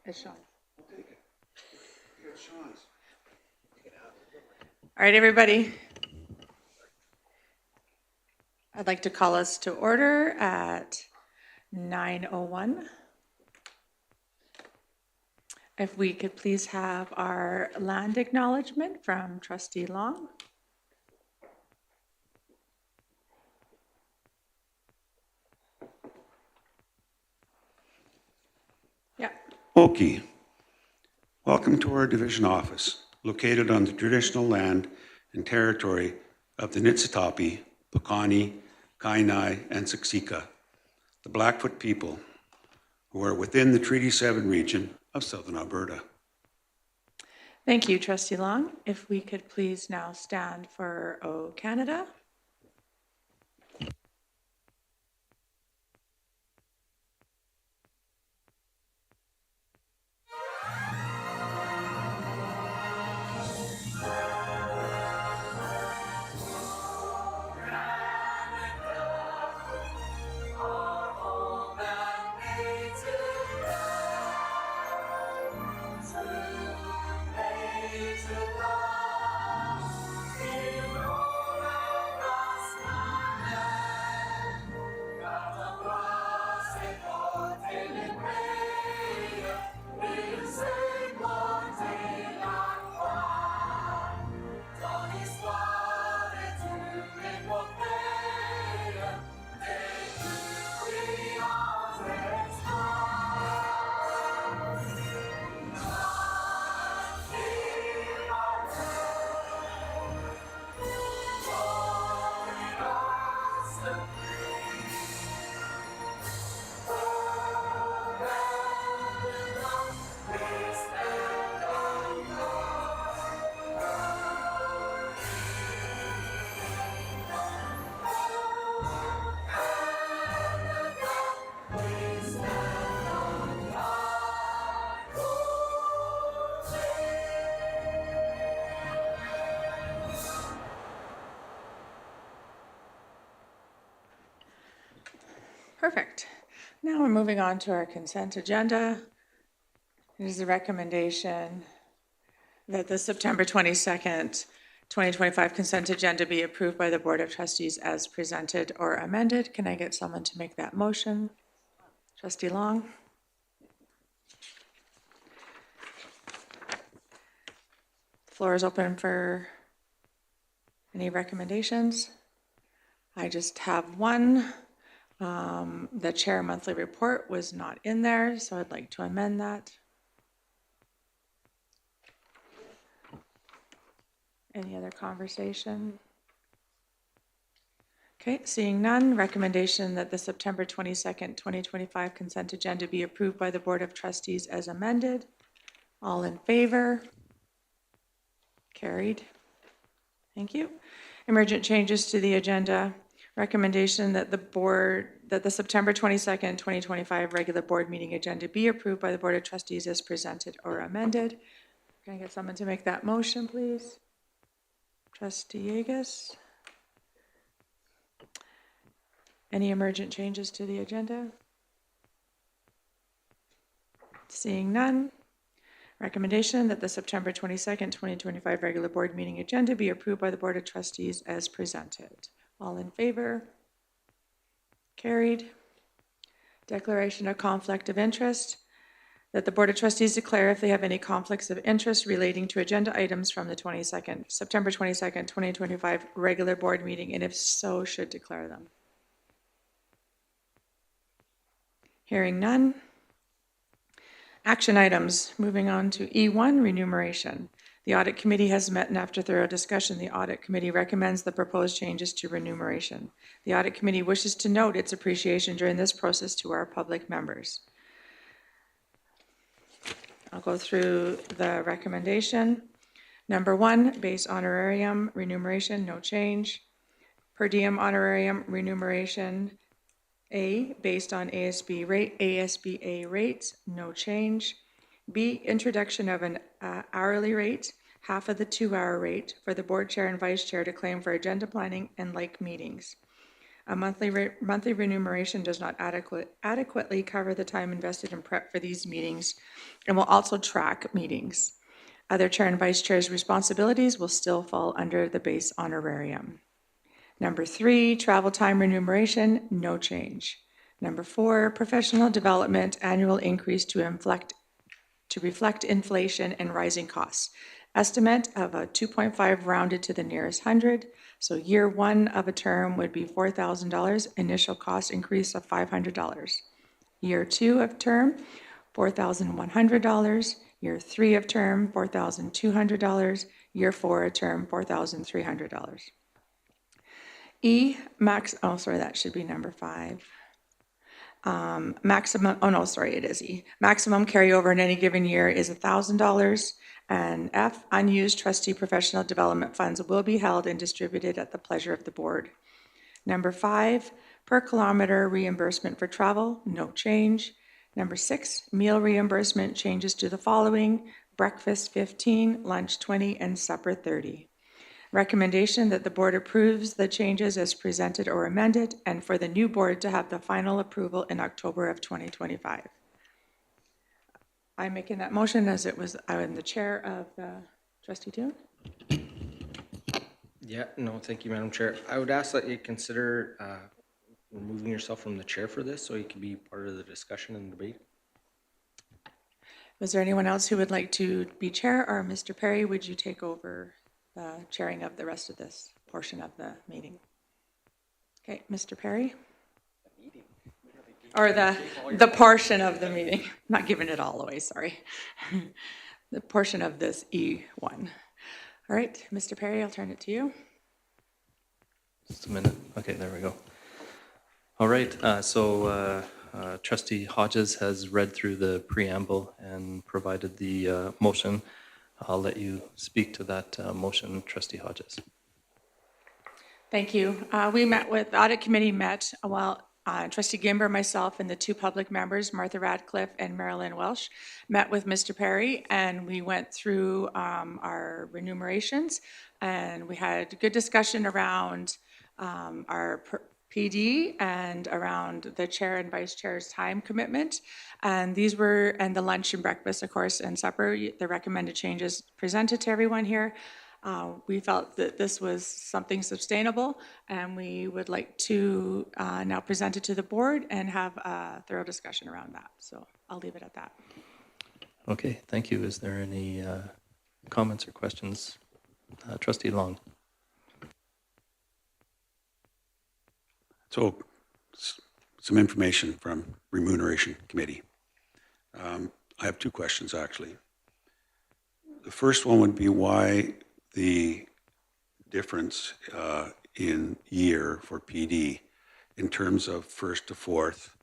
It's Sean. I'll take it. You got Sean's. All right, everybody. I'd like to call us to order at 9:01. If we could please have our land acknowledgement from Trustee Long. Yeah. Okay. Welcome to our division office, located on the traditional land and territory of the Niitsitapi, Piikani, Kainai, and Siksika, the Blackfoot people, who are within the Treaty 7 region of southern Alberta. Thank you, Trustee Long. If we could please now stand for O Canada. Perfect. Now we're moving on to our consent agenda. It is a recommendation that the September 22nd, 2025 consent agenda be approved by the Board of Trustees as presented or amended. Can I get someone to make that motion? Trustee Long? The floor is open for any recommendations. I just have one. The chair monthly report was not in there, so I'd like to amend that. Any other conversation? Okay, seeing none, recommendation that the September 22nd, 2025 consent agenda be approved by the Board of Trustees as amended. All in favor? Carried. Thank you. Emergent changes to the agenda. Recommendation that the September 22nd, 2025 regular board meeting agenda be approved by the Board of Trustees as presented or amended. Can I get someone to make that motion, please? Trustee Yegas. Any emergent changes to the agenda? Seeing none. Recommendation that the September 22nd, 2025 regular board meeting agenda be approved by the Board of Trustees as presented. All in favor? Carried. Declaration of conflict of interest. That the Board of Trustees declare if they have any conflicts of interest relating to agenda items from the September 22nd, 2025 regular board meeting, and if so, should declare them. Hearing none. Action items. Moving on to E1, remuneration. The Audit Committee has met, and after thorough discussion, the Audit Committee recommends the proposed changes to remuneration. The Audit Committee wishes to note its appreciation during this process to our public members. I'll go through the recommendation. Number 1, base honorarium remuneration, no change. Per diem honorarium remuneration, A, based on ASBA rates, no change. B, introduction of an hourly rate, half of the 2-hour rate for the board chair and vice chair to claim for agenda planning and like meetings. A monthly remuneration does not adequately cover the time invested in prep for these meetings and will also track meetings. Other chair and vice chair's responsibilities will still fall under the base honorarium. Number 3, travel time remuneration, no change. Number 4, professional development annual increase to reflect inflation and rising costs. Estimate of a 2.5 rounded to the nearest hundred. So year 1 of a term would be $4,000, initial cost increase of $500. Year 2 of term, $4,100. Year 3 of term, $4,200. Year 4 of term, $4,300. That should be number 5. Maximum, it is E. Maximum carryover in any given year is $1,000. And F, unused trustee professional development funds will be held and distributed at the pleasure of the board. Number 5, per kilometer reimbursement for travel, no change. Number 6, meal reimbursement changes to the following: breakfast 15, lunch 20, and supper 30. Recommendation that the board approves the changes as presented or amended, and for the new board to have the final approval in October of 2025. I'm making that motion as I'm the chair of the trustee Toon. Yeah, no, thank you, Madam Chair. I would ask that you consider removing yourself from the chair for this so you can be part of the discussion and debate. Was there anyone else who would like to be chair, or Mr. Perry, would you take over the chairing of the rest of this portion of the meeting? Okay, Mr. Perry? Or the portion of the meeting, I'm not giving it all away, sorry. The portion of this E1. All right, Mr. Perry, I'll turn it to you. Just a minute. Okay, there we go. All right, Trustee Hodges has read through the preamble and provided the motion. I'll let you speak to that motion, Trustee Hodges. Thank you. The audit committee met while Trustee Gimber, myself, and the 2 public members, Martha Radcliffe and Marilyn Welsh, met with Mr. Perry, and we went through our remunerations, and we had good discussion around our PD and around the chair and vice chair's time commitment. And and the lunch and breakfast, of course, and supper, the recommended changes presented to everyone here. We felt that this was something sustainable, and we would like to now present it to the board and have a thorough discussion around that. So I'll leave it at that. Okay, thank you. Is there any comments or questions? Trustee Long. So, some information from Remuneration Committee. I have 2 questions, actually. The first one would be why the difference in year for PD in terms of first to fourth.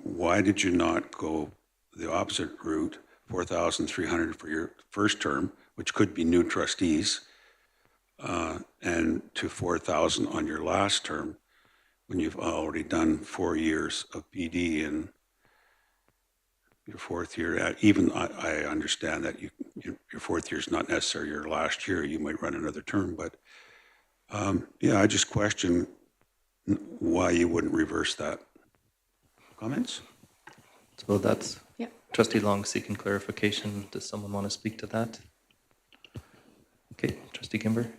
Why did you not go the opposite route, 4,300 for your first term, which could be new trustees, and to 4,000 on your last term, when you've already done 4 years of PD in your 4th year? Even I understand that your 4th year is not necessarily your last year. You might run another term, but I just question why you wouldn't reverse that. Comments? So that's Yep. Trustee Long seeking clarification. Does someone want to speak to that? Okay, Trustee Gimber.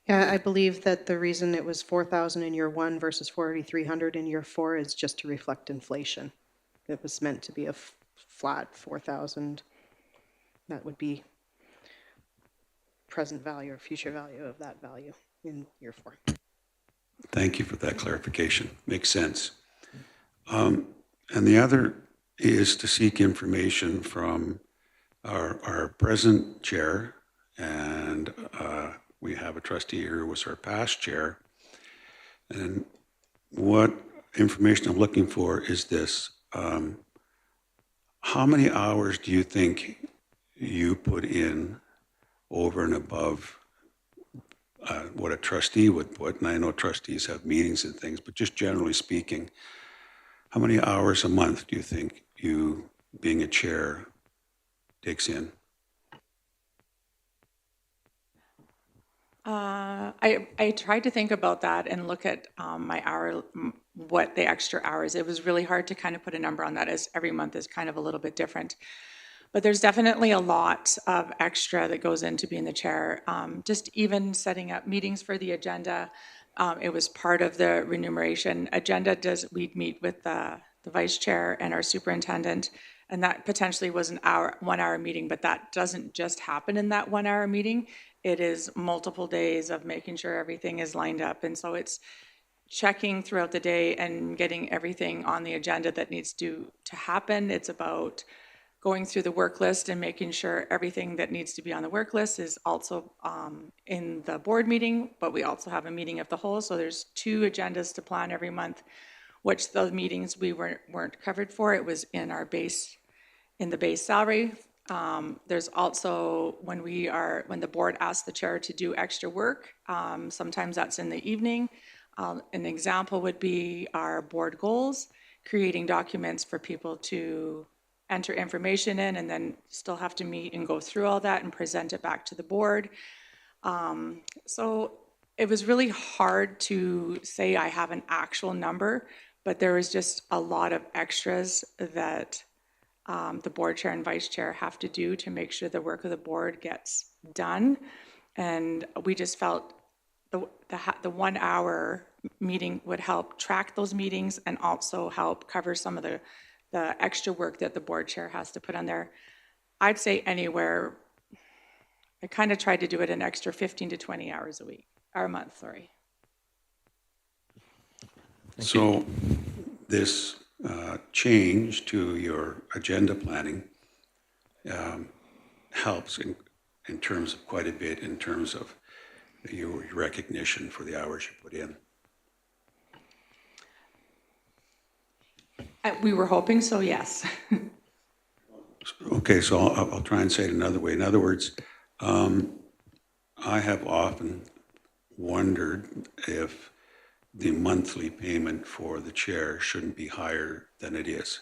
Yeah, I believe that the reason it was 4,000 in year 1 versus 4,300 in year 4 is just to reflect inflation. It was meant to be a flat 4,000. That would be present value or future value of that value in year 4. Thank you for that clarification. Makes sense. And the other is to seek information from our present chair, and we have a trustee here who was our past chair. And what information I'm looking for is this. How many hours do you think you put in over and above what a trustee would put? And I know trustees have meetings and things, but just generally speaking, how many hours a month do you think you, being a chair, takes in? I tried to think about that and look at my hour, what the extra hours. It was really hard to kind of put a number on that, as every month is kind of a little bit different. But there's definitely a lot of extra that goes into being the chair. Just even setting up meetings for the agenda, it was part of the remuneration. Agenda does, we'd meet with the vice chair and our superintendent, and that potentially was an hour, 1 hour meeting, but that doesn't just happen in that 1 hour meeting. It is multiple days of making sure everything is lined up. And so it's checking throughout the day and getting everything on the agenda that needs to happen. It's about going through the work list and making sure everything that needs to be on the work list is also in the board meeting, but we also have a meeting of the whole. So there's 2 agendas to plan every month, which the meetings we weren't covered for. It was in our base, in the base salary. There's also when the board asks the chair to do extra work, sometimes that's in the evening. An example would be our board goals, creating documents for people to enter information in and then still have to meet and go through all that and present it back to the board. So it was really hard to say I have an actual number, but there was just a lot of extras that the board chair and vice chair have to do to make sure the work of the board gets done. And we just felt the 1 hour meeting would help track those meetings and also help cover some of the extra work that the board chair has to put on there. I'd say anywhere, I kind of tried to do it an extra 15 to 20 hours a week, or a month, sorry. So this change to your agenda planning helps in terms of quite a bit, in terms of your recognition for the hours you put in. We were hoping so, yes. Okay, so I'll try and say it another way. In other words, I have often wondered if the monthly payment for the chair shouldn't be higher than it is.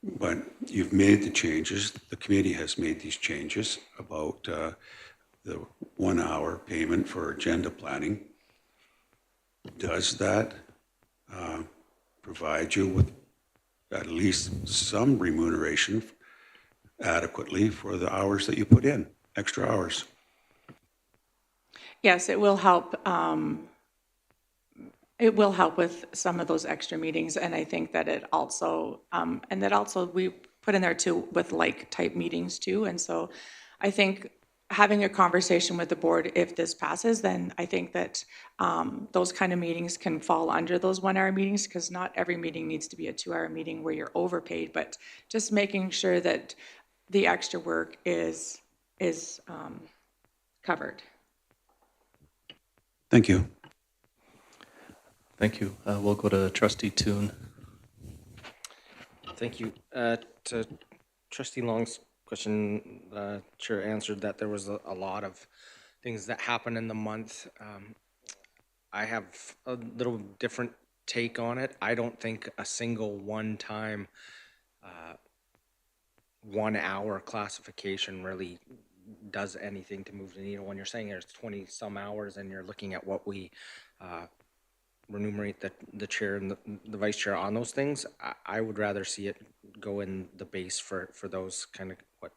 But you've made the changes, the committee has made these changes about the 1 hour payment for agenda planning. Does that provide you with at least some remuneration adequately for the hours that you put in, extra hours? Yes, it will help. It will help with some of those extra meetings, and I think that it also, and that also we put in there too with like type meetings too. And so I think having a conversation with the board, if this passes, then I think that those kind of meetings can fall under those 1 hour meetings, because not every meeting needs to be a 2 hour meeting where you're overpaid, but just making sure that the extra work is covered. Thank you. Thank you. We'll go to Trustee Toon. Thank you. To Trustee Long's question, Chair answered that there was a lot of things that happened in the month. I have a little different take on it. I don't think a single one-time 1 hour classification really does anything to move the needle. When you're saying there's 20 some hours and you're looking at what we remunerate the chair and the vice chair on those things, I would rather see it go in the base for those kind of what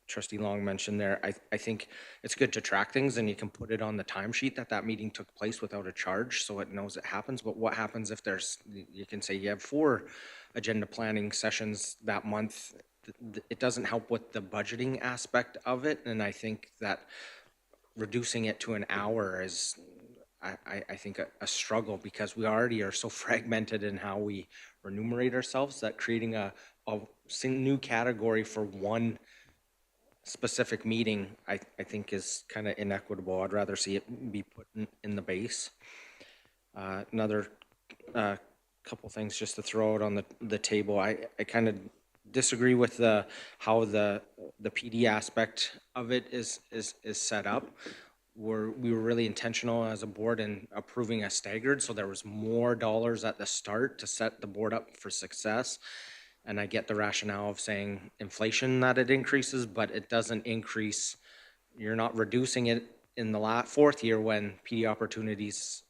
Trustee Long mentioned there. I think it's good to track things, and you can put it on the timesheet that meeting took place without a charge, so it knows it happens. But what happens if you can say you have 4 agenda planning sessions that month? It doesn't help with the budgeting aspect of it, and I think that reducing it to an hour is, I think, a struggle, because we already are so fragmented in how we remunerate ourselves that creating a new category for one specific meeting, I think, is kind of inequitable. I'd rather see it be put in the base. Another couple things just to throw out on the table. I kind of disagree with how the PD aspect of it is set up. We were really intentional as a board in approving a staggered, so there was more dollars at the start to set the board up for success. And I get the rationale of saying inflation, that it increases, but it doesn't increase. You're not reducing it in the fourth year when PD opportunities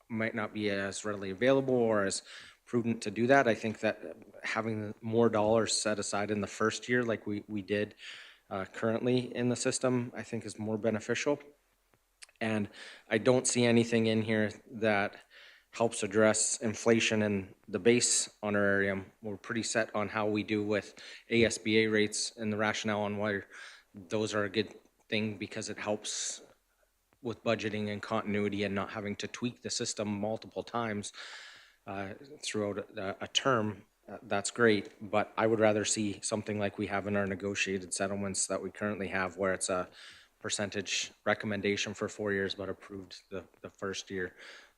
might not be as readily available or as prudent to do that. I think that having more dollars set aside in the first year, like we did currently in the system, I think is more beneficial. And I don't see anything in here that helps address inflation in the base honorarium. We're pretty set on how we do with ASBA rates and the rationale on why those are a good thing, because it helps with budgeting and continuity and not having to tweak the system multiple times throughout a term. That's great, but I would rather see something like we have in our negotiated settlements that we currently have, where it's a percentage recommendation for 4 years, but approved the first year.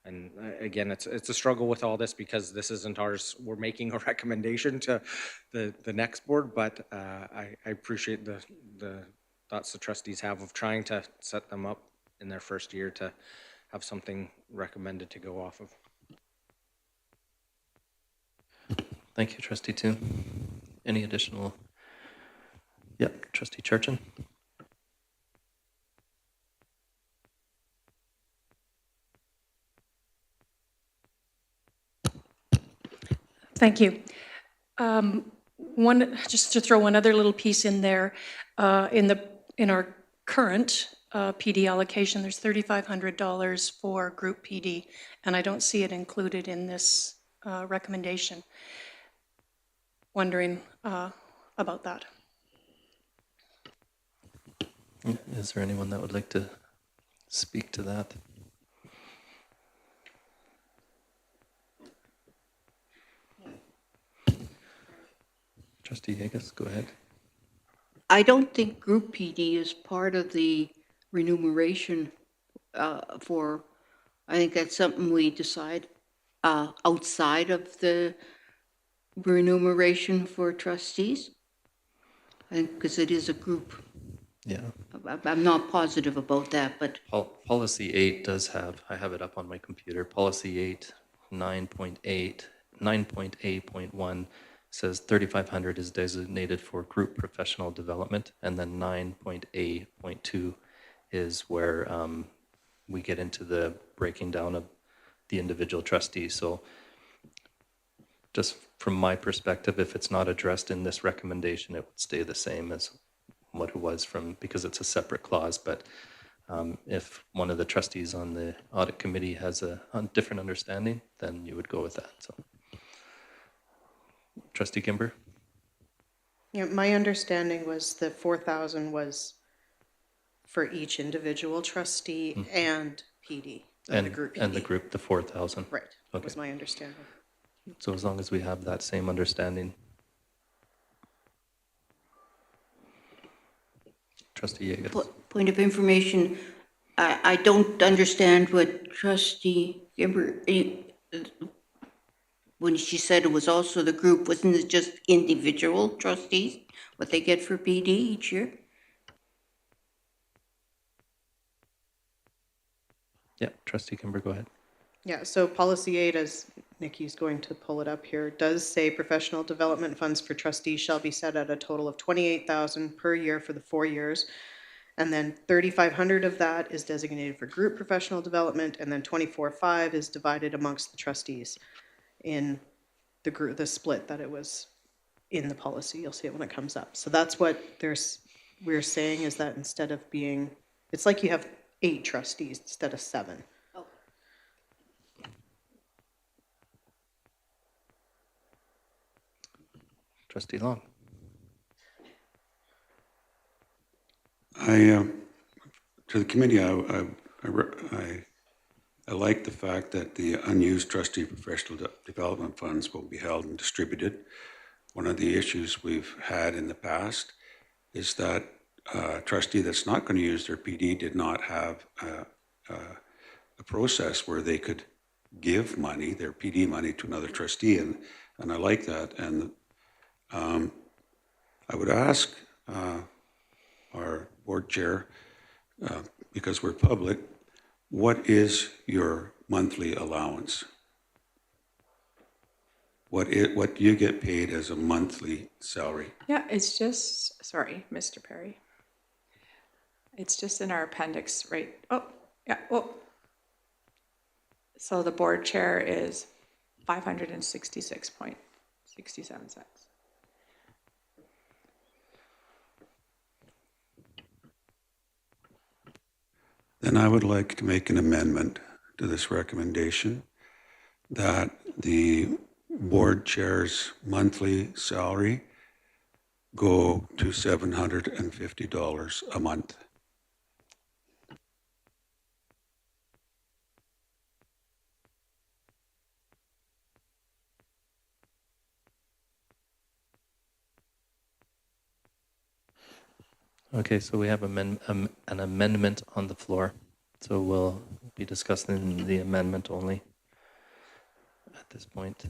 And again, it's a struggle with all this because this isn't ours. We're making a recommendation to the next board, but I appreciate the thoughts the trustees have of trying to set them up in their first year to have something recommended to go off of. Thank you, Trustee Toon. Any additional? Yep, Trustee Churchin. Thank you. Just to throw one other little piece in there, in our current PD allocation, there's $3,500 for group PD, and I don't see it included in this recommendation. Wondering about that. Is there anyone that would like to speak to that? Trustee Yegas, go ahead. I don't think group PD is part of the remuneration for, I think that's something we decide outside of the remuneration for trustees. I think because it is a group. Yeah. I'm not positive about that, but Policy 8 does have, I have it up on my computer, Policy 8, 9.8.1 says 3,500 is designated for group professional development, and then 9.A.2 is where we get into the breaking down of the individual trustees. So just from my perspective, if it's not addressed in this recommendation, it would stay the same as what it was because it's a separate clause. But if one of the trustees on the audit committee has a different understanding, then you would go with that. So, Trustee Kimber? Yeah, my understanding was the 4,000 was for each individual trustee and PD, And the group PD. And the group, the 4,000. Right, Okay. was my understanding. So as long as we have that same understanding. Trustee Yegas. point of information, I don't understand what Trustee Gimber, when she said it was also the group, wasn't it just individual trustees, what they get for PD each year? Yeah, Trustee Kimber, go ahead. Yeah, so policy 8, as Nikki's going to pull it up here, does say professional development funds for trustees shall be set at a total of $28,000 per year for the 4 years. And then 3,500 of that is designated for group professional development, and then 24,500 is divided amongst the trustees in the split that it was in the policy. You'll see it when it comes up. So that's what we're saying, is that instead of being, it's like you have 8 trustees instead of 7. Trustee Long. To the committee, I like the fact that the unused trustee professional development funds will be held and distributed. One of the issues we've had in the past is that a trustee that's not going to use their PD did not have a process where they could give money, their PD money, to another trustee, and I like that. And I would ask our board chair, because we're public, what is your monthly allowance? What do you get paid as a monthly salary? Yeah, it's just, sorry, Mr. Perry. It's just in our appendix, right? Oh, yeah, oh. So the board chair is 566.67 cents. Then I would like to make an amendment to this recommendation that the board chair's monthly salary go to $750 a month. Okay, so we have an amendment on the floor. So we'll be discussing the amendment only at this point.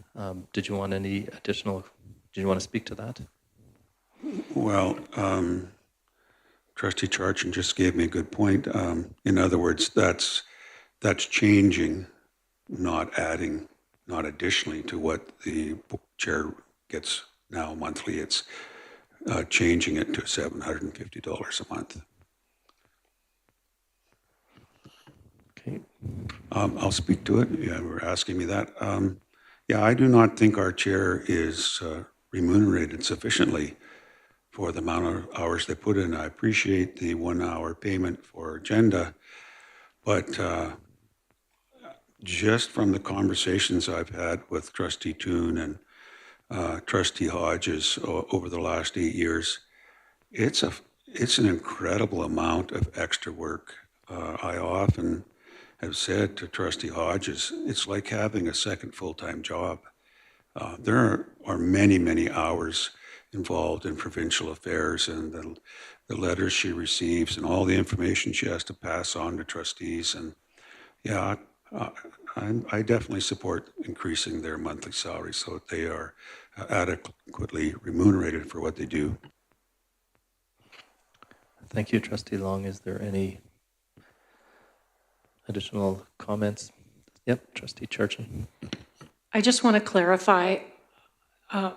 Did you want to speak to that? Well, Trustee Charchin just gave me a good point. In other words, that's changing, not adding, not additionally to what the chair gets now monthly. It's changing it to $750 a month. Okay. I'll speak to it. Yeah, we're asking me that. Yeah, I do not think our chair is remunerated sufficiently for the amount of hours they put in. I appreciate the 1 hour payment for agenda, but just from the conversations I've had with Trustee Toon and Trustee Hodges over the last 8 years, it's an incredible amount of extra work. I often have said to Trustee Hodges, it's like having a second full-time job. There are many, many hours involved in provincial affairs and the letters she receives and all the information she has to pass on to trustees. And yeah, I definitely support increasing their monthly salary so that they are adequately remunerated for what they do. Thank you, Trustee Long. Is there any additional comments? Yep, Trustee Charchin. I just want to clarify,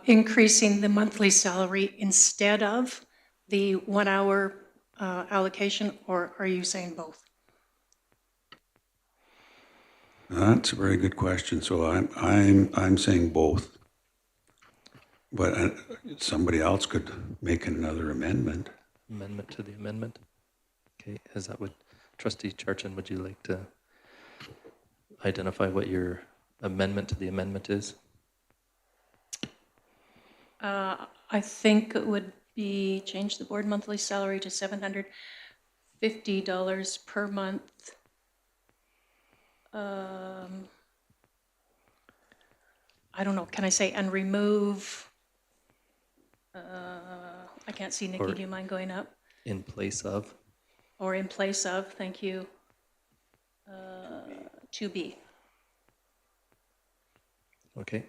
increasing the monthly salary instead of the 1 hour allocation, or are you saying both? That's a very good question. So I'm saying both, but somebody else could make another amendment. Amendment to the amendment. Okay, is that what, Trustee Charchin, would you like to identify what your amendment to the amendment is? I think it would be change the board monthly salary to $750 per month. I don't know, can I say, and remove, I can't see, Nikki, do you mind going up? In place of? Or in place of, thank you, 2B. Okay.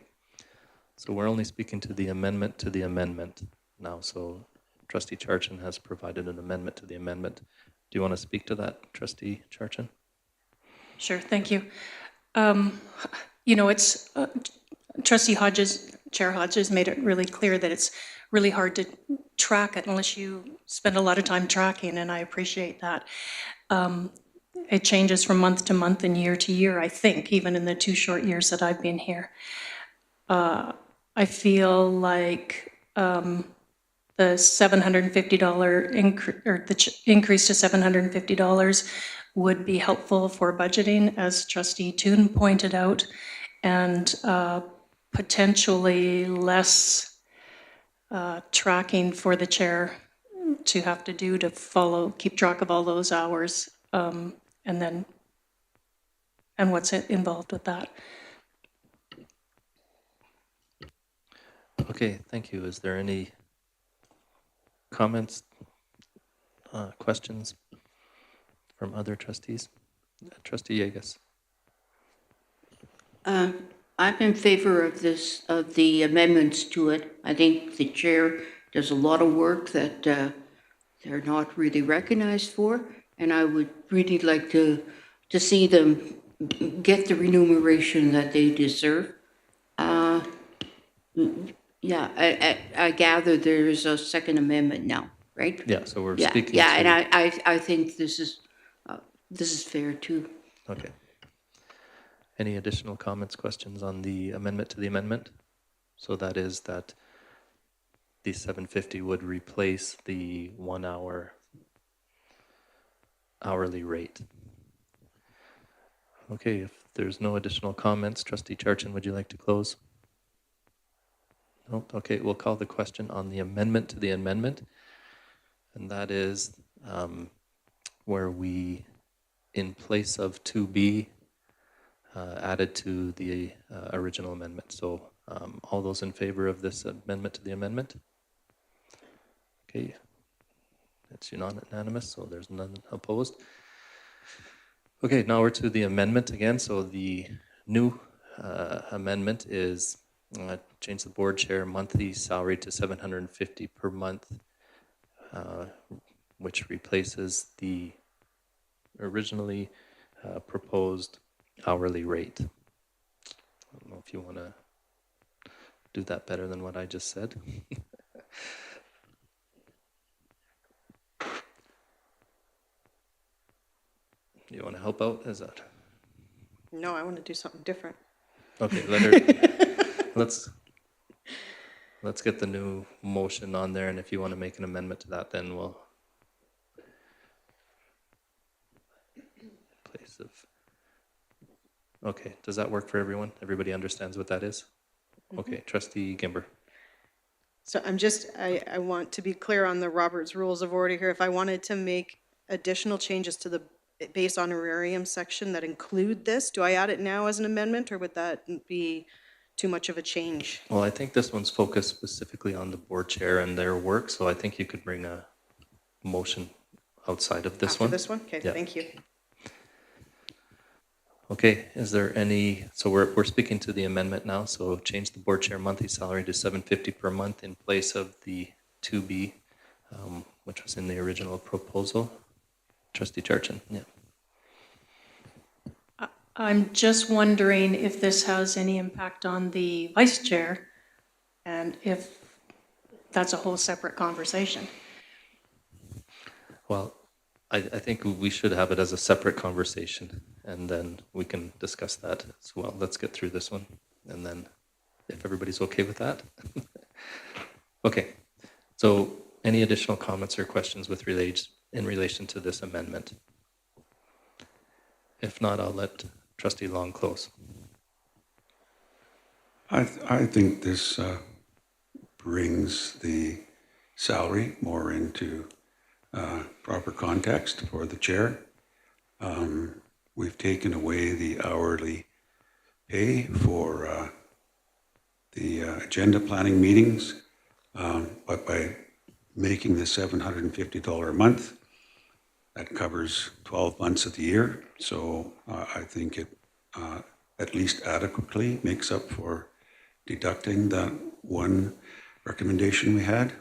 So we're only speaking to the amendment now. So Trustee Charchin has provided an amendment to the amendment. Do you want to speak to that, Trustee Charchin? Sure, thank you. It's Trustee Hodges, Chair Hodges made it really clear that it's really hard to track it unless you spend a lot of time tracking, and I appreciate that. It changes from month to month and year to year, I think, even in the 2 short years that I've been here. I feel like the $750 increase to $750 would be helpful for budgeting, as Trustee Toon pointed out, and potentially less tracking for the chair to have to do to keep track of all those hours, and what's involved with that. Okay, thank you. Is there any comments, questions from other trustees? Trustee Yegas. I'm in favor of the amendments to it. I think the chair does a lot of work that they're not really recognized for, and I would really like to see them get the remuneration that they deserve. Yeah, I gather there is a second amendment now. right? Yeah, so we're Yeah, speaking yeah, and to, I think this is fair too. okay. Any additional comments, questions on the amendment to the amendment? So that is that the 750 would replace the 1 hour hourly rate. Okay, if there's no additional comments, Trustee Charchin, would you like to close? No? Okay, we'll call the question on the amendment to the amendment. And that is where we, in place of 2B, added to the original amendment. So all those in favor of this amendment to the amendment? Okay, it's unanimous, so there's none opposed. Okay, now we're to the amendment again. So the new amendment is change the board chair monthly salary to $750 per month, which replaces the originally proposed hourly rate. I don't know if you want to do that better than what I just said. You want to help out? Is that No, I want to do something different. okay? Let her. let's get the new motion on there, and if you want to make an amendment to that, then we'll. Place of. Okay, does that work for everyone? Everybody understands what that is? Okay, Trustee Gimber. So I want to be clear on the Robert's Rules of Order here. If I wanted to make additional changes to the base honorarium section that include this, do I add it now as an amendment, or would that be too much of a change? Well, I think this one's focused specifically on the board chair and their work, so I think you could bring a motion outside of this After one. this one? Okay, Yeah. thank you. Okay, is there any, so we're speaking to the amendment now, so change the board chair monthly salary to $750 per month in place of the 2B, which was in the original proposal. Trustee Charchin, yeah. I'm just wondering if this has any impact on the vice chair, and if that's a whole separate conversation. Well, I think we should have it as a separate conversation, and then we can discuss that as well. Let's get through this one, and then if everybody's okay with that. Okay, so any additional comments or questions in relation to this amendment? If not, I'll let Trustee Long close. I think this brings the salary more into proper context for the chair. We've taken away the hourly pay for the agenda planning meetings, but by making the $750 a month, that covers 12 months of the year. So I think it at least adequately makes up for deducting that one recommendation we had.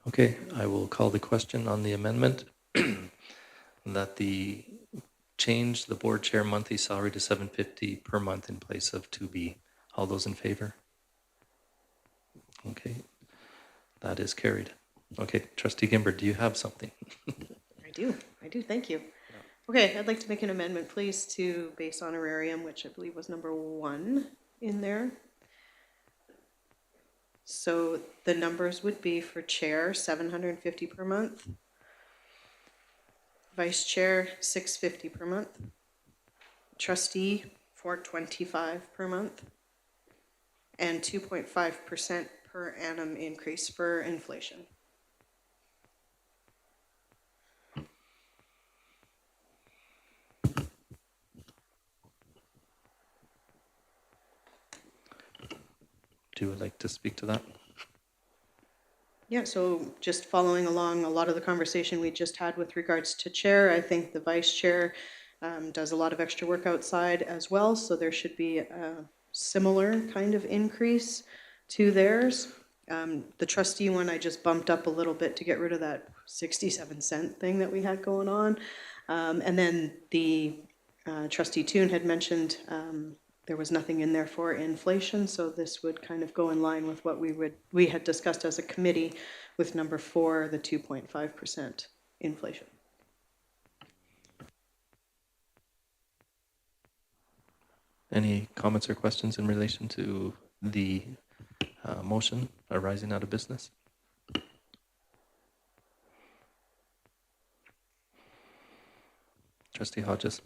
Okay, I will call the question on the amendment that the change the board chair monthly salary to $750 per month in place of 2B. All those in favor? Okay, that is carried. Okay, Trustee Gimber, do you have something? I do, thank you. Okay, I'd like to make an amendment, please, to base honorarium, which I believe was number 1 in there. So the numbers would be for chair, $750 per month. Vice chair, $650 per month. Trustee, $425 per month. And 2.5% per annum increase for inflation. Do you like to speak to that? Yeah, so just following along a lot of the conversation we just had with regards to chair, I think the vice chair does a lot of extra work outside as well, so there should be a similar kind of increase to theirs. The trustee one, I just bumped up a little bit to get rid of that 67-cent thing that we had going on. And then the trustee Toon had mentioned there was nothing in there for inflation, so this would kind of go in line with what we had discussed as a committee with number 4, the 2.5% inflation. Any comments or questions in relation to the motion arising out of business? Trustee Hodges.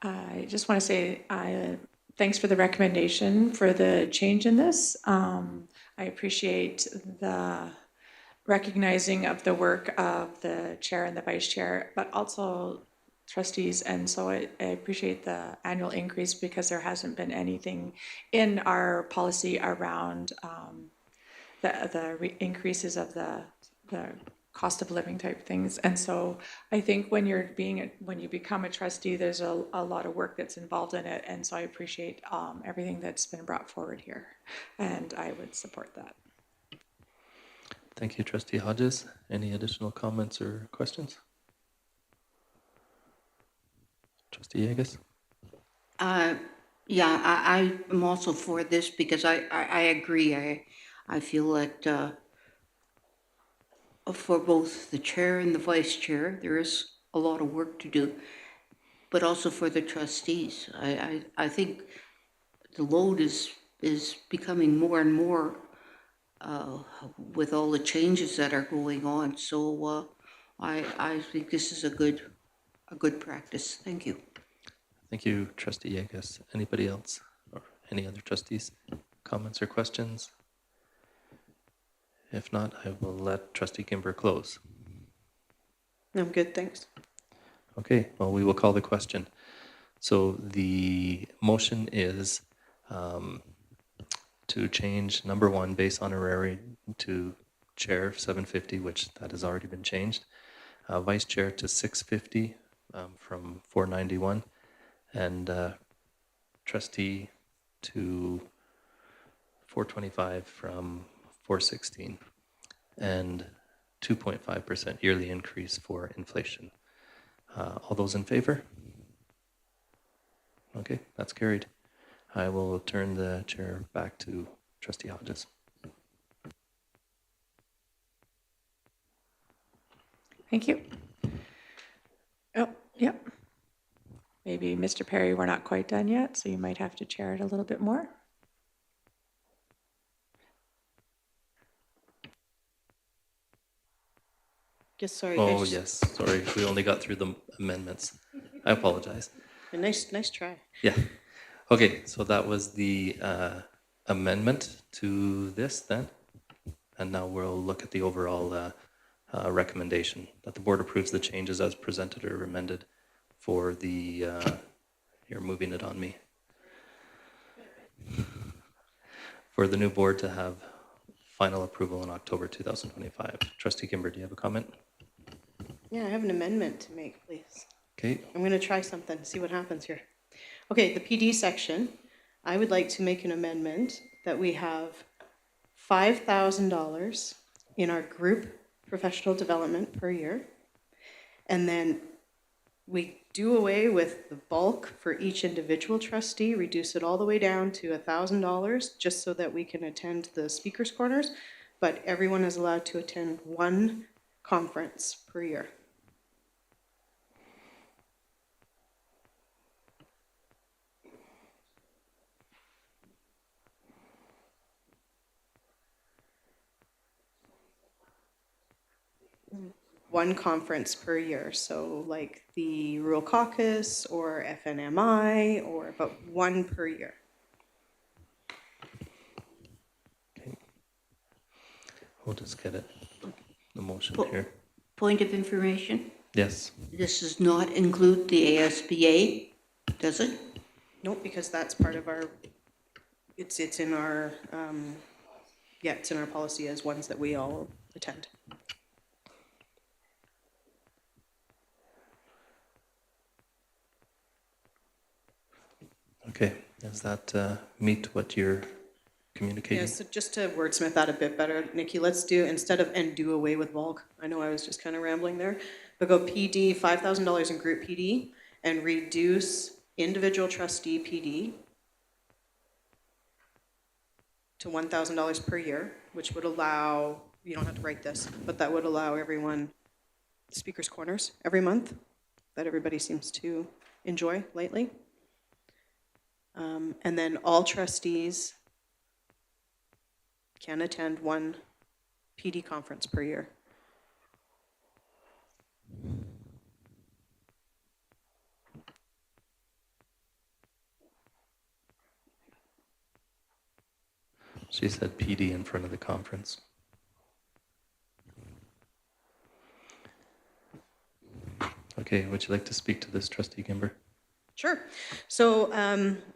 I just want to say thanks for the recommendation for the change in this. I appreciate the recognizing of the work of the chair and the vice chair, but also trustees. And so I appreciate the annual increase because there hasn't been anything in our policy around the increases of the cost of living type things. And so I think when you become a trustee, there's a lot of work that's involved in it. And so I appreciate everything that's been brought forward here. And I would support that. Thank you, Trustee Hodges. Any additional comments or questions? Trustee Yegas? Yeah, I am also for this because I agree. I feel that for both the chair and the vice chair, there is a lot of work to do, but also for the trustees. I think the load is becoming more and more with all the changes that are going on. So I think this is a good practice. Thank you. Thank you, Trustee Yegas. Anybody else or any other trustees? Comments or questions? If not, I will let Trustee Kimber close. I'm good, thanks. Okay, well, we will call the question. So the motion is to change number 1 base honorary to chair 750, which that has already been changed. Vice chair to 650 from 491, and trustee to 425 from 416, and 2.5% yearly increase for inflation. All those in favor? Okay, that's carried. I will turn the chair back to Trustee Hodges. Thank you. Oh, yep. Maybe Mr. Perry, we're not quite done yet, so you might have to chair it a little bit more. Sorry. Oh, yes, sorry, we only got through the amendments. I apologize. Nice try. Yeah. Okay, so that was the amendment to this then. And now we'll look at the overall recommendation that the board approves the changes as presented or amended for the, you're moving it on me. For the new board to have final approval in October 2025. Trustee Kimber, do you have a comment? Yeah, I have an amendment to make, please. Okay, I'm going to try something, see what happens here. Okay, the PD section, I would like to make an amendment that we have $5,000 in our group professional development per year. And then we do away with the bulk for each individual trustee, reduce it all the way down to $1,000, just so that we can attend the speakers' corners. But everyone is allowed to attend one conference per year. One conference per year, so like the Rural Caucus or FNMI, but one per year. okay. We'll just get it, the motion here. Point of information. Yes, This does not include the ASBA, does it? Nope, because that's part of our, it's in our, it's in our policy as ones that we all attend. okay. Does that meet what you're communicating? Yeah, so just to wordsmith that a bit better, Nikki, let's do, instead of and do away with bulk, I know I was just kind of rambling there, but go PD, $5,000 in group PD, and reduce individual trustee PD to $1,000 per year, which would allow, you don't have to write this, but that would allow everyone speakers corners every month that everybody seems to enjoy lately. And then all trustees can attend one PD conference per year. She said PD in front of the conference. Okay, would you like to speak to this, Trustee Gimber? Sure. So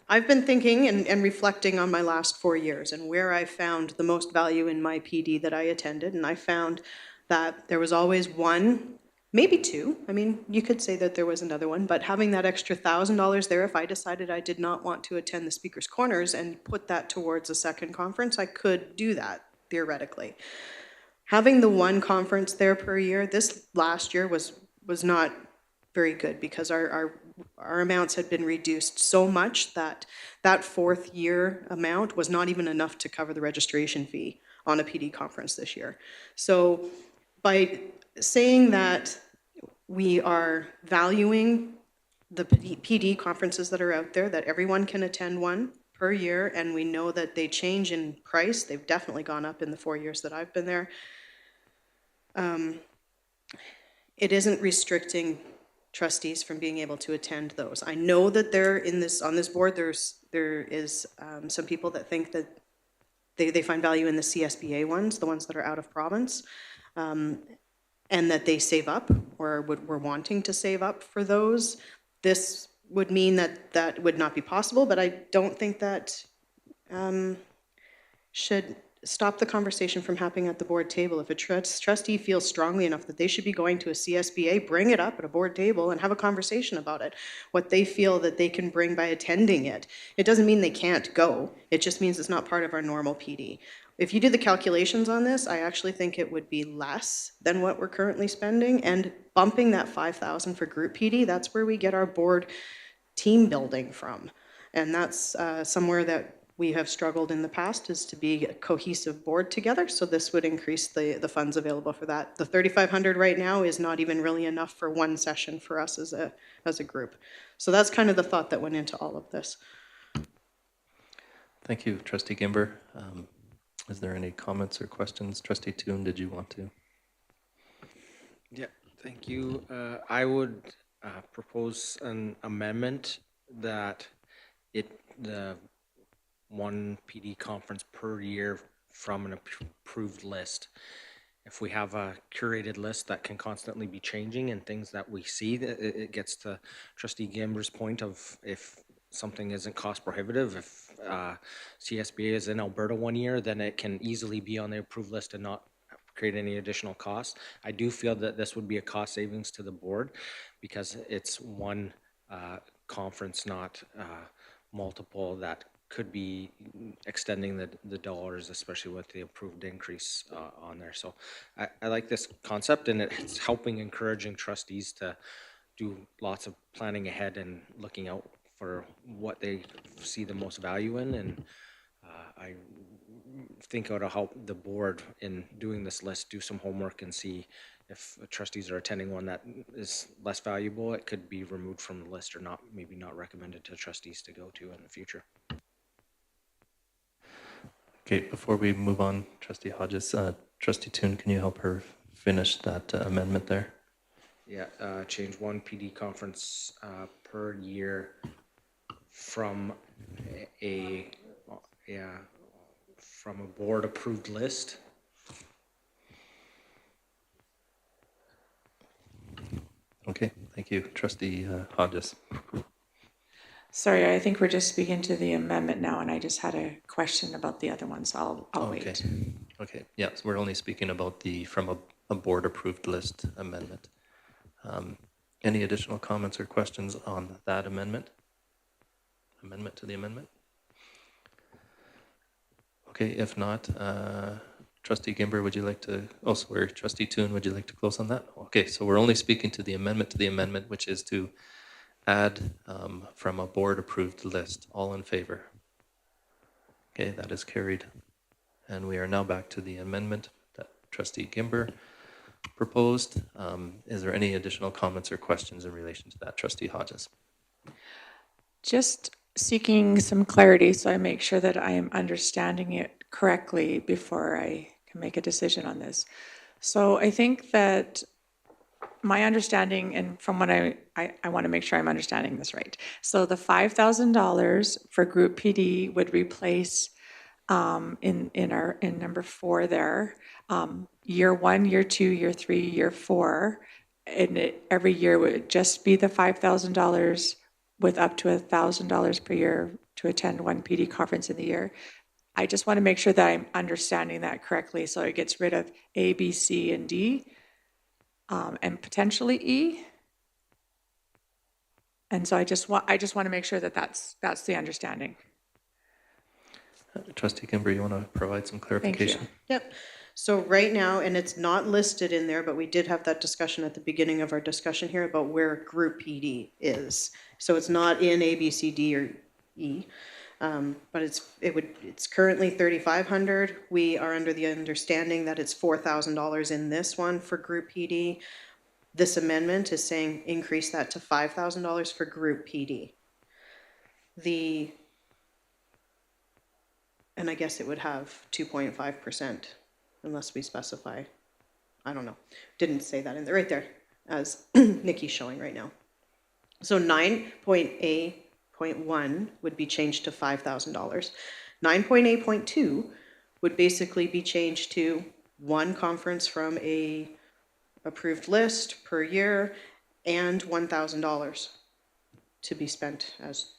I've been thinking and reflecting on my last 4 years and where I found the most value in my PD that I attended. And I found that there was always one, maybe two. I mean, you could say that there was another one, but having that extra $1,000 there, if I decided I did not want to attend the Speakers Corners and put that towards a second conference, I could do that theoretically. Having the one conference there per year, this last year was not very good because our amounts had been reduced so much that that fourth year amount was not even enough to cover the registration fee on a PD conference this year. So by saying that we are valuing the PD conferences that are out there, that everyone can attend one per year, and we know that they change in price, they've definitely gone up in the 4 years that I've been there, it isn't restricting trustees from being able to attend those. I know that on this board, there is some people that think that they find value in the CSBA ones, the ones that are out of province, and that they save up or were wanting to save up for those. This would mean that that would not be possible, but I don't think that should stop the conversation from happening at the board table. If a trustee feels strongly enough that they should be going to a CSBA, bring it up at a board table and have a conversation about it, what they feel that they can bring by attending it. It doesn't mean they can't go. It just means it's not part of our normal PD. If you do the calculations on this, I actually think it would be less than what we're currently spending, and bumping that $5,000 for group PD, that's where we get our board team building from. And that's somewhere that we have struggled in the past, is to be a cohesive board together. So this would increase the funds available for that. The $3,500 right now is not even really enough for one session for us as a group. So that's kind of the thought that went into all of this. Thank you, Trustee Gimber. Is there any comments or questions? Trustee Toon, did you want to? Yeah, thank you. I would propose an amendment that the one PD conference per year from an approved list. If we have a curated list that can constantly be changing and things that we see, it gets to Trustee Gimber's point of if something isn't cost prohibitive, if CSBA is in Alberta 1 year, then it can easily be on the approved list and not create any additional costs. I do feel that this would be a cost savings to the board because it's one conference, not multiple, that could be extending the dollars, especially with the approved increase on there. So I like this concept, and it's helping encouraging trustees to do lots of planning ahead and looking out for what they see the most value in. And I think it'll help the board in doing this list, do some homework and see if trustees are attending one that is less valuable, it could be removed from the list or not, maybe not recommended to trustees to go to in the future. Okay, before we move on, Trustee Hodges, Trustee Toon, can you help her finish that amendment there? Yeah, change one PD conference per year from a board approved list. Okay, thank you. Trustee Hodges. Sorry, I think we're just speaking to the amendment now, and I just had a question about the other one, so I'll Okay. wait. Okay, yeah, so we're only speaking about the from a board-approved list amendment. Any additional comments or questions on that amendment? Amendment to the amendment? Okay, if not, Trustee Gimber, would you like to, oh, sorry, Trustee Toon, would you like to close on that? Okay, so we're only speaking to the amendment, which is to add from a board-approved list. All in favor? Okay, that is carried. And we are now back to the amendment that Trustee Gimber proposed. Is there any additional comments or questions in relation to that, Trustee Hodges? Just seeking some clarity so I make sure that I am understanding it correctly before I can make a decision on this. So I think that my understanding, and from what I want to make sure I'm understanding this right. So the $5,000 for group PD would replace in number 4 there, year 1, year 2, year 3, year 4, and every year would just be the $5,000 with up to $1,000 per year to attend one PD conference in the year. I just want to make sure that I'm understanding that correctly, so it gets rid of A, B, C, and D, and potentially E. And so I just want to make sure that that's the understanding. Trustee Gimber, you want to provide some Thank clarification? you. Yep. So right now, and it's not listed in there, but we did have that discussion at the beginning of our discussion here about where group PD is. So it's not in A, B, C, D, or E, but it's currently 3,500. We are under the understanding that it's $4,000 in this one for group PD. This amendment is saying increase that to $5,000 for group PD. And I guess it would have 2.5% unless we specify, I don't know. Didn't say that in there, right there, as Nikki's showing right now. So 9.A.1 would be changed to $5,000. 9.A.2 would basically be changed to one conference from a approved list per year and $1,000 to be spent as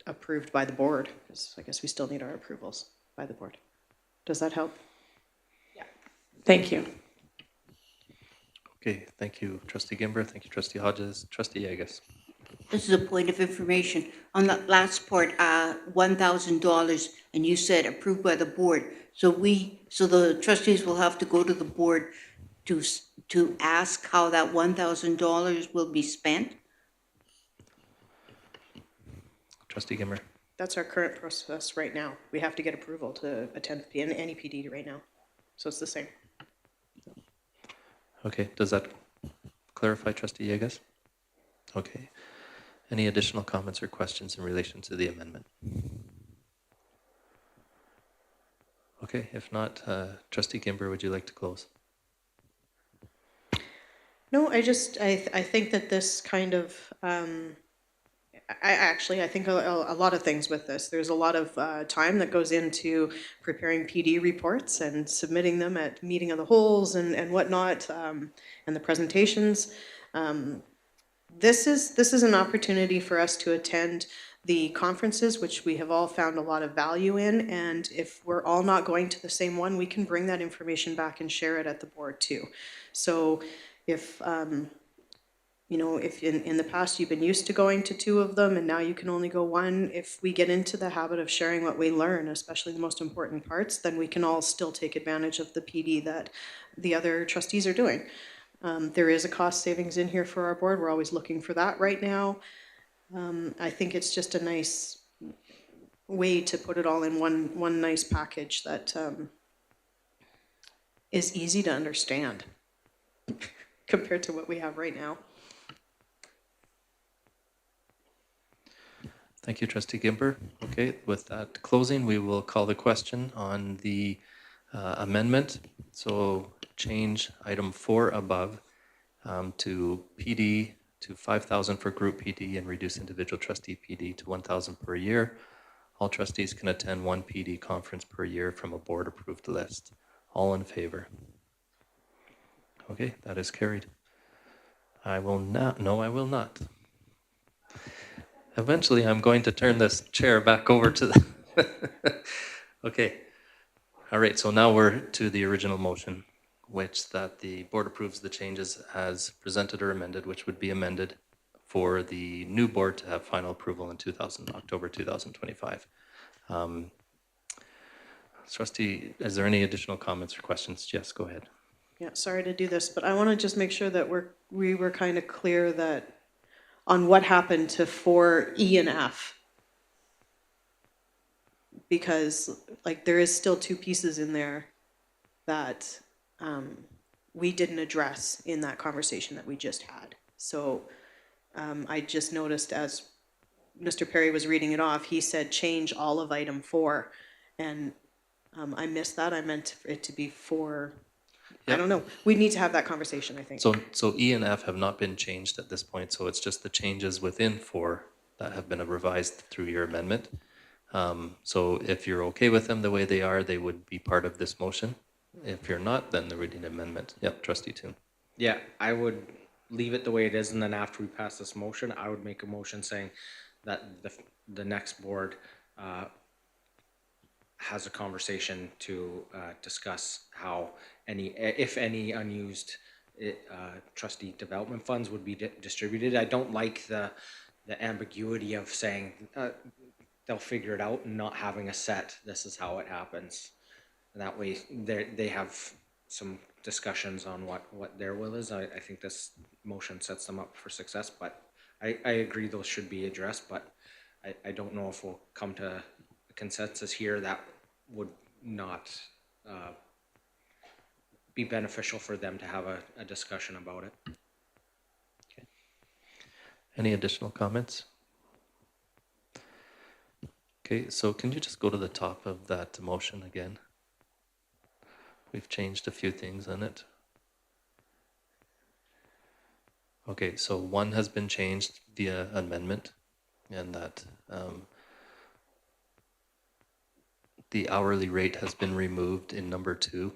approved by the board, because I guess we still need our approvals by the board. Does that help? Thank you. Okay, thank you, Trustee Gimber. Thank you, Trustee Hodges. Trustee Yegas. This is a point of information. On that last part, $1,000, and you said approved by the board. So the trustees will have to go to the board to ask how that $1,000 will be spent? Trustee Gimber. That's our current process right now. We have to get approval to attend any PD right now. So it's the same. Okay, does that clarify, Trustee Yegas? Okay. Any additional comments or questions in relation to the amendment? Okay, if not, Trustee Gimber, would you like to close? No, I think that this kind of, I think a lot of things with this. There's a lot of time that goes into preparing PD reports and submitting them at meeting of the wholes and whatnot, and the presentations. This is an opportunity for us to attend the conferences, which we have all found a lot of value in. And if we're all not going to the same one, we can bring that information back and share it at the board too. So if if in the past you've been used to going to 2 of them and now you can only go 1, if we get into the habit of sharing what we learn, especially the most important parts, then we can all still take advantage of the PD that the other trustees are doing. There is a cost savings in here for our board. We're always looking for that right now. I think it's just a nice way to put it all in one nice package that is easy to understand compared to what we have right now. Thank you, Trustee Gimber. Okay, with that closing, we will call the question on the amendment. So change item 4 above to PD to 5,000 for group PD and reduce individual trustee PD to 1,000 per year. All trustees can attend one PD conference per year from a board-approved list. All in favor? Okay, that is carried. I will not. No, I will not. Eventually, I'm going to turn this chair back over to the... Okay. All right, so now we're to the original motion, which that the board approves the changes as presented or amended, which would be amended for the new board to have final approval in October 2025. Trustee, is there any additional comments or questions? Yes, go ahead. Yeah, sorry to do this, but I want to just make sure that we were kind of clear that on what happened to 4E and F. because like there is still two pieces in there that we didn't address in that conversation that we just had. So I just noticed as Mr. Perry was reading it off, he said change all of item 4. And I missed that. I meant it to be 4. I Yep. don't know. We need to have that conversation, I think. So E and F have not been changed at this point, so it's just the changes within 4 that have been revised through your amendment. So if you're okay with them the way they are, they would be part of this motion. If you're not, then there would be an amendment. Yep, Trustee Toon. Yeah, I would leave it the way it is, and then after we pass this motion, I would make a motion saying that the next board has a conversation to discuss how if any unused trustee development funds would be distributed. I don't like the ambiguity of saying they'll figure it out and not having a set, this is how it happens. And that way they have some discussions on what their will is. I think this motion sets them up for success, but I agree those should be addressed, but I don't know if we'll come to a consensus here that would not be beneficial for them to have a discussion about it. Okay. Any additional comments? Okay, so can you just go to the top of that motion again? We've changed a few things in it. Okay, so 1 has been changed via amendment, and that the hourly rate has been removed in number 2.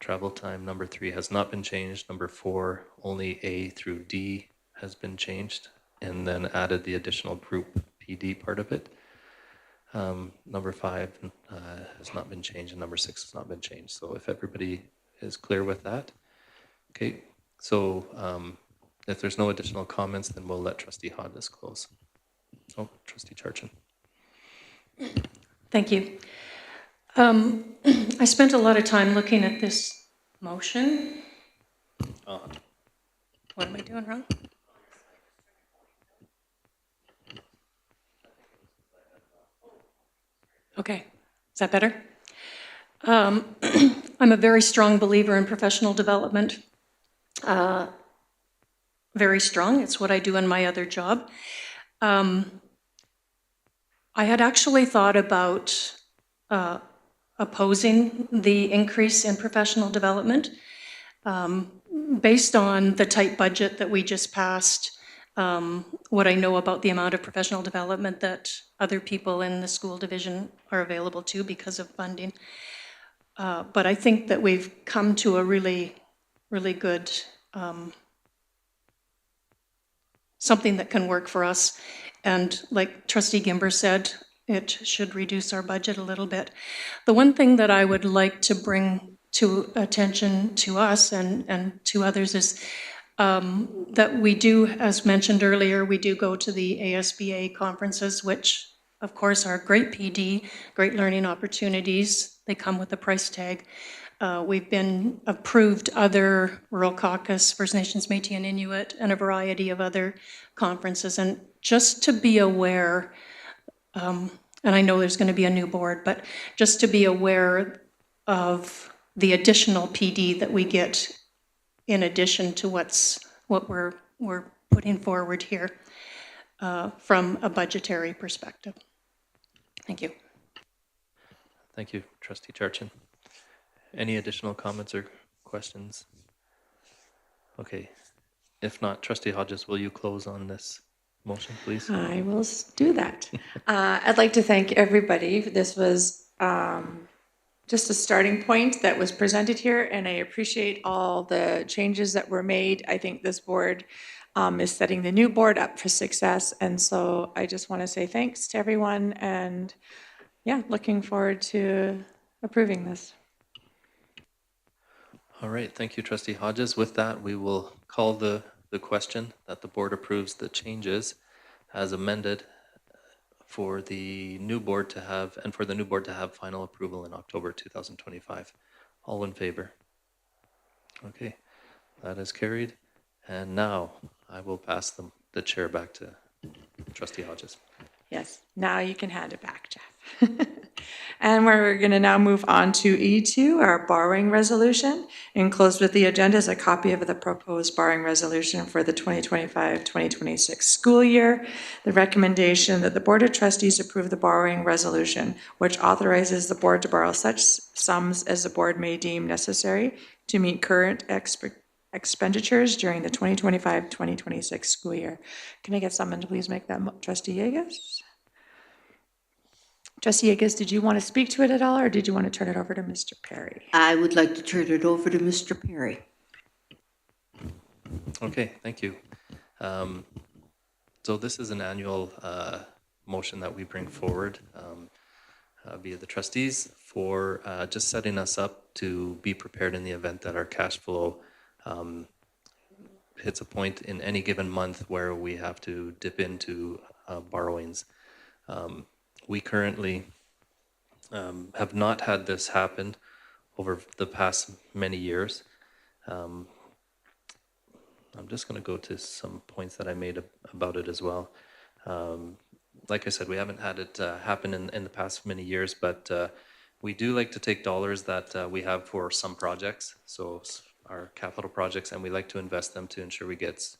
Travel time, number 3, has not been changed. Number 4, only A through D has been changed, and then added the additional group PD part of it. Number 5 has not been changed, and number 6 has not been changed. So if everybody is clear with that, okay. So if there's no additional comments, then we'll let Trustee Hodges close. Oh, Trustee Charchin. Thank you. I spent a lot of time looking at this motion. What am I doing wrong? Okay, is that better? I'm a very strong believer in professional development. Very strong, it's what I do in my other job. I had actually thought about opposing the increase in professional development based on the tight budget that we just passed, what I know about the amount of professional development that other people in the school division are available to because of funding. But I think that we've come to a really, really good, something that can work for us. And like Trustee Gimber said, it should reduce our budget a little bit. The one thing that I would like to bring to attention to us and to others is that we do, as mentioned earlier, we do go to the ASBA conferences, which of course are great PD, great learning opportunities. They come with a price tag. We've been approved other Rural Caucus, First Nations, Métis and Inuit, and a variety of other conferences. And just to be aware, and I know there's going to be a new board, but just to be aware of the additional PD that we get in addition to what we're putting forward here from a budgetary perspective. Thank you. Thank you, Trustee Charchin. Any additional comments or questions? Okay. If not, Trustee Hodges, will you close on this motion, please? I will do that. I'd like to thank everybody. This was just a starting point that was presented here, and I appreciate all the changes that were made. I think this board is setting the new board up for success, and so I just want to say thanks to everyone, and yeah, looking forward to approving this. All right, thank you, Trustee Hodges. With that, we will call the question that the board approves the changes as amended for the new board to have, and for the new board to have final approval in October 2025. All in favor? Okay, that is carried. And now I will pass the chair back to Trustee Hodges. Yes, now you can hand it back, Jeff. And we're going to now move on to E2, our borrowing resolution. Enclosed with the agenda is a copy of the proposed borrowing resolution for the 2025-2026 school year. The recommendation that the Board of Trustees approve the borrowing resolution, which authorizes the board to borrow such sums as the board may deem necessary to meet current expenditures during the 2025-2026 school year. Can I get someone to please make that, Trustee Yegas? Trustee Yegas, did you want to speak to it at all, or did you want to turn it over to Mr. Perry? I would like to turn it over to Mr. Perry. Okay, thank you. So this is an annual motion that we bring forward via the trustees for just setting us up to be prepared in the event that our cash flow hits a point in any given month where we have to dip into borrowings. We currently have not had this happen over the past many years. I'm just going to go to some points that I made about it as well. Like I said, we haven't had it happen in the past many years, but we do like to take dollars that we have for some projects, so our capital projects, and we like to invest them to ensure we get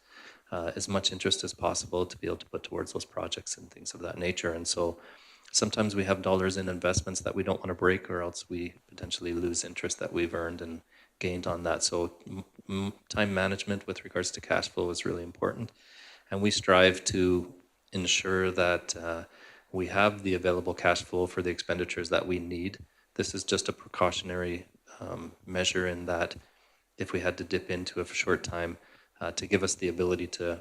as much interest as possible to be able to put towards those projects and things of that nature. And so sometimes we have dollars in investments that we don't want to break, or else we potentially lose interest that we've earned and gained on that. So time management with regards to cash flow is really important. And we strive to ensure that we have the available cash flow for the expenditures that we need. This is just a precautionary measure in that if we had to dip into it for a short time to give us the ability to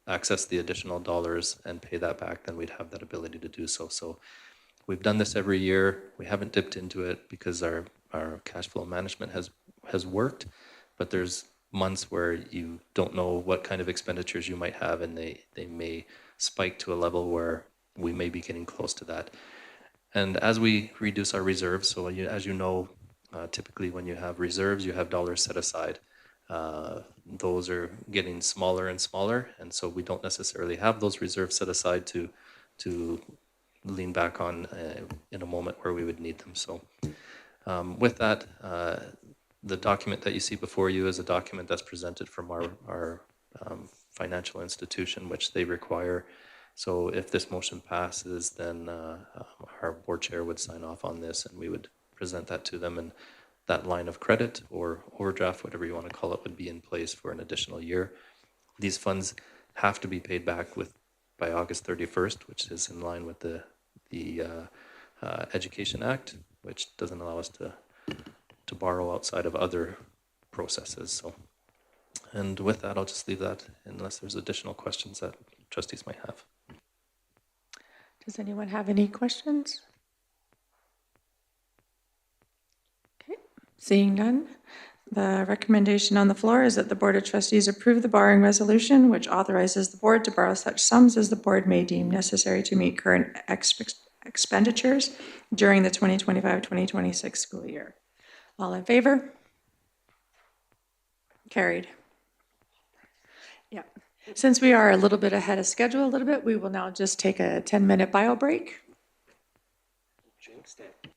access the additional dollars and pay that back, then we'd have that ability to do so. So we've done this every year. We haven't dipped into it because our cash flow management has worked, but there's months where you don't know what kind of expenditures you might have, and they may spike to a level where we may be getting close to that. And as we reduce our reserves, so as you know, typically when you have reserves, you have dollars set aside. Those are getting smaller and smaller, and so we don't necessarily have those reserves set aside to lean back on in a moment where we would need them. So with that, the document that you see before you is a document that's presented from our financial institution, which they require. So if this motion passes, then our board chair would sign off on this, and we would present that to them, and that line of credit or overdraft, whatever you want to call it, would be in place for an additional year. These funds have to be paid back by August 31st, which is in line with the Education Act, which doesn't allow us to borrow outside of other processes. So, and with that, I'll just leave that unless there's additional questions that trustees might have. Does anyone have any questions? Okay, seeing none, the recommendation on the floor is that the Board of Trustees approve the borrowing resolution, which authorizes the board to borrow such sums as the board may deem necessary to meet current expenditures during the 2025-2026 school year. All in favor? Carried. Yeah. Since we are a little bit ahead of schedule we will now just take a 10-minute bio break. Jinxed it.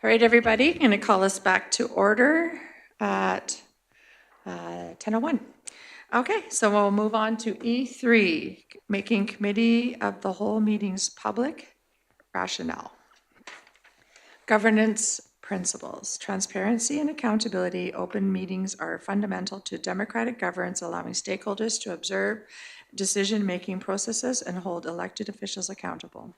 All right, everybody, going to call us back to order at 10:01. Okay, so we'll move on to E3, making committee of the whole meetings public, rationale. Governance principles. Transparency and accountability. Open meetings are fundamental to democratic governance, allowing stakeholders to observe decision-making processes and hold elected officials accountable.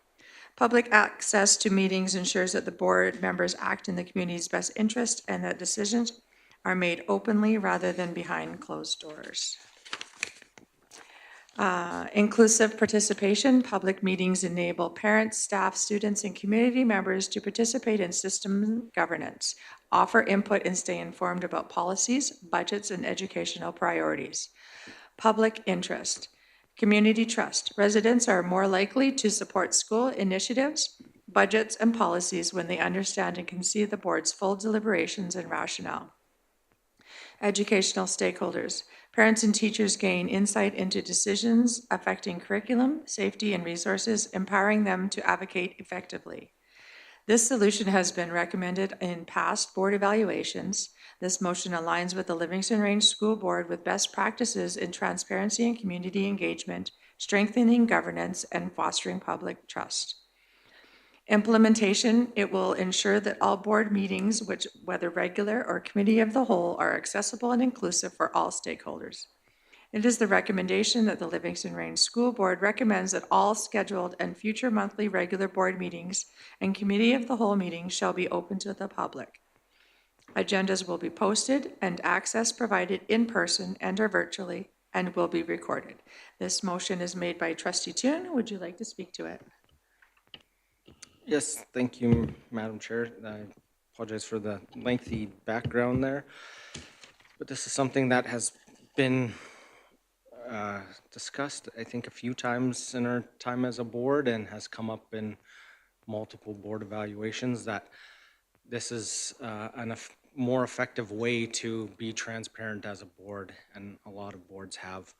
Public access to meetings ensures that the board members act in the community's best interest and that decisions are made openly rather than behind closed doors. Inclusive participation. Public meetings enable parents, staff, students, and community members to participate in system governance, offer input, and stay informed about policies, budgets, and educational priorities. Public interest. Community trust. Residents are more likely to support school initiatives, budgets, and policies when they understand and can see the board's full deliberations and rationale. Educational stakeholders. Parents and teachers gain insight into decisions affecting curriculum, safety, and resources, empowering them to advocate effectively. This solution has been recommended in past board evaluations. This motion aligns with the Livingstone Range School Board with best practices in transparency and community engagement, strengthening governance, and fostering public trust. Implementation, it will ensure that all board meetings, whether regular or committee of the whole, are accessible and inclusive for all stakeholders. It is the recommendation that the Livingstone Range School Board recommends that all scheduled and future monthly regular board meetings and committee of the whole meetings shall be open to the public. Agendas will be posted and access provided in person and or virtually and will be recorded. This motion is made by Trustee Toon. Would you like to speak to it? Yes, thank you, Madam Chair. I apologize for the lengthy background there. But this is something that has been discussed, I think, a few times in our time as a board and has come up in multiple board evaluations that this is a more effective way to be transparent as a board, and a lot of boards have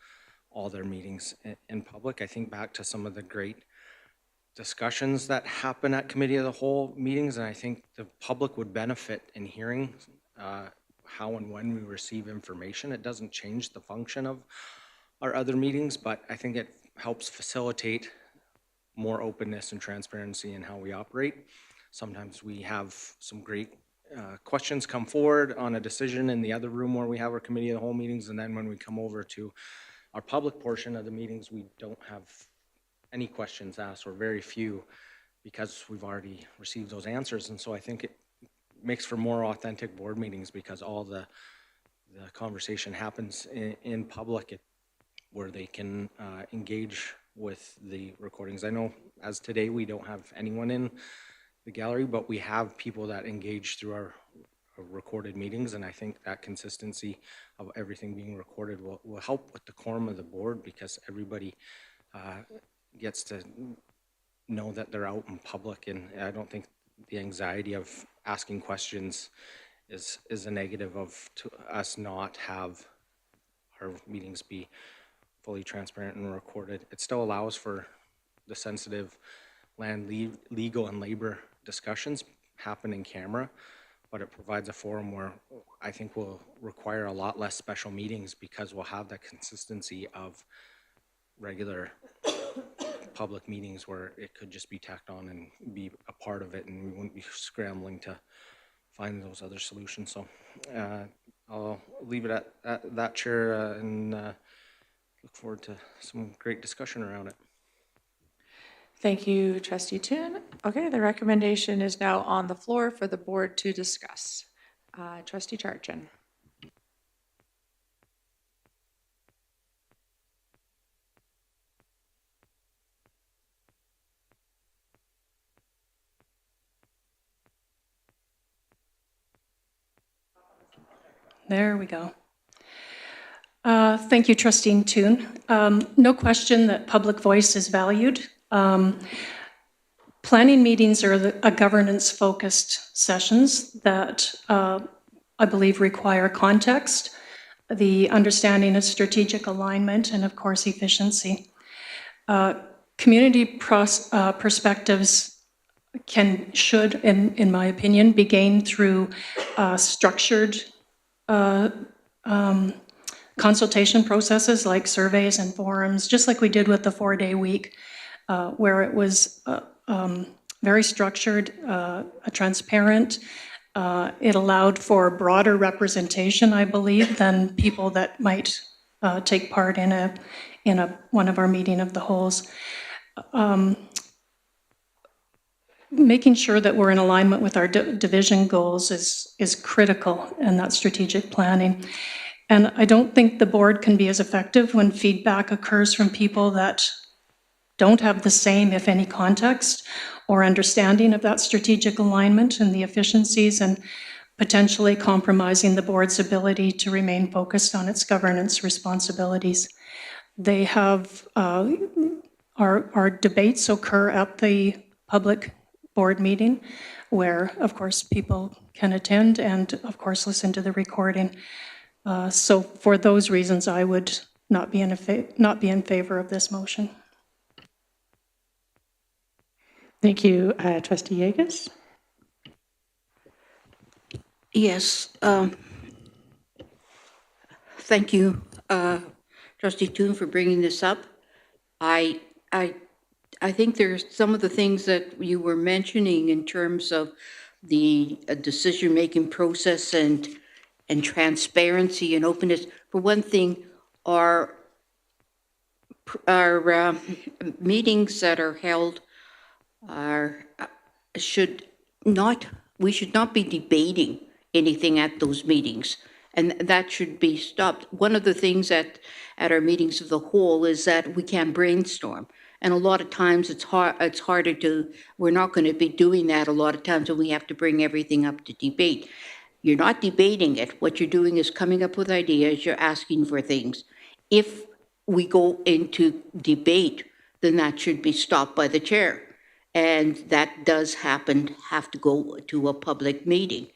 all their meetings in public. I think back to some of the great discussions that happen at committee of the whole meetings, and I think the public would benefit in hearing how and when we receive information. It doesn't change the function of our other meetings, but I think it helps facilitate more openness and transparency in how we operate. Sometimes we have some great questions come forward on a decision in the other room where we have our committee of the whole meetings, and then when we come over to our public portion of the meetings, we don't have any questions asked, or very few, because we've already received those answers. And so I think it makes for more authentic board meetings because all the conversation happens in public where they can engage with the recordings. I know as today we don't have anyone in the gallery, but we have people that engage through our recorded meetings, and I think that consistency of everything being recorded will help with the quorum of the board, because everybody gets to know that they're out in public, and I don't think the anxiety of asking questions is a negative of to us not have our meetings be fully transparent and recorded. It still allows for the sensitive land, legal, and labor discussions happen in camera, but it provides a forum where I think will require a lot less special meetings, because we'll have that consistency of regular public meetings where it could just be tacked on and be a part of it, and we wouldn't be scrambling to find those other solutions. So I'll leave it at that, Chair, and look forward to some great discussion around it. Thank you, Trustee Toon. Okay, the recommendation is now on the floor for the board to discuss. Trustee Charchin. There we go. Thank you, Trustee Toon. No question that public voice is valued. Planning meetings are a governance-focused sessions that I believe require context, the understanding of strategic alignment, and of course efficiency. Community perspectives should, in my opinion, be gained through structured consultation processes like surveys and forums, just like we did with the 4-day week, where it was very structured, transparent. It allowed for broader representation, I believe, than people that might take part in one of our meeting of the wholes. Making sure that we're in alignment with our division goals is critical in that strategic planning. And I don't think the board can be as effective when feedback occurs from people that don't have the same, if any, context or understanding of that strategic alignment and the efficiencies, and potentially compromising the board's ability to remain focused on its governance responsibilities. They have, our debates occur at the public board meeting, where, of course, people can attend and, of course, listen to the recording. So for those reasons, I would not be in favor of this motion. Thank you, Trustee Yeagas. Yes, thank you, Trustee Toon, for bringing this up. I think there's some of the things that you were mentioning in terms of the decision-making process and transparency and openness. For one thing, our meetings that are held we should not be debating anything at those meetings, and that should be stopped. One of the things at our meetings of the whole is that we can brainstorm, and a lot of times it's harder to, we're not going to be doing that a lot of times, and we have to bring everything up to debate. You're not debating it. What you're doing is coming up with ideas, you're asking for things. If we go into debate, then that should be stopped by the chair. And that does have to go to a public meeting.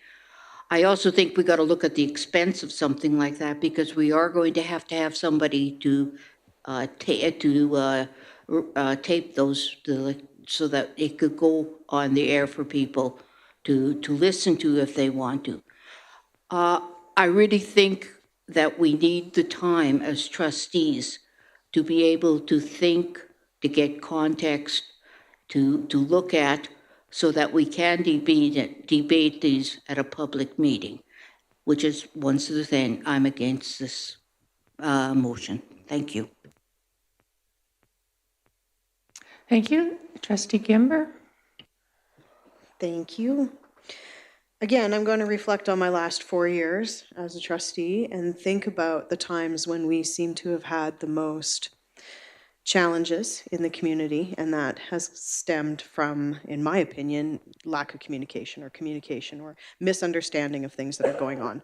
I also think we got to look at the expense of something like that, because we are going to have somebody to tape those so that it could go on the air for people to listen to if they want to. I really think that we need the time as trustees to be able to think, to get context, to look at, so that we can debate these at a public meeting, which is, once again, I'm against this motion. Thank you. Thank you. Trustee Gimber. Thank you. Again, I'm going to reflect on my last 4 years as a trustee and think about the times when we seem to have had the most challenges in the community, and that has stemmed from, in my opinion, lack of communication or misunderstanding of things that are going on.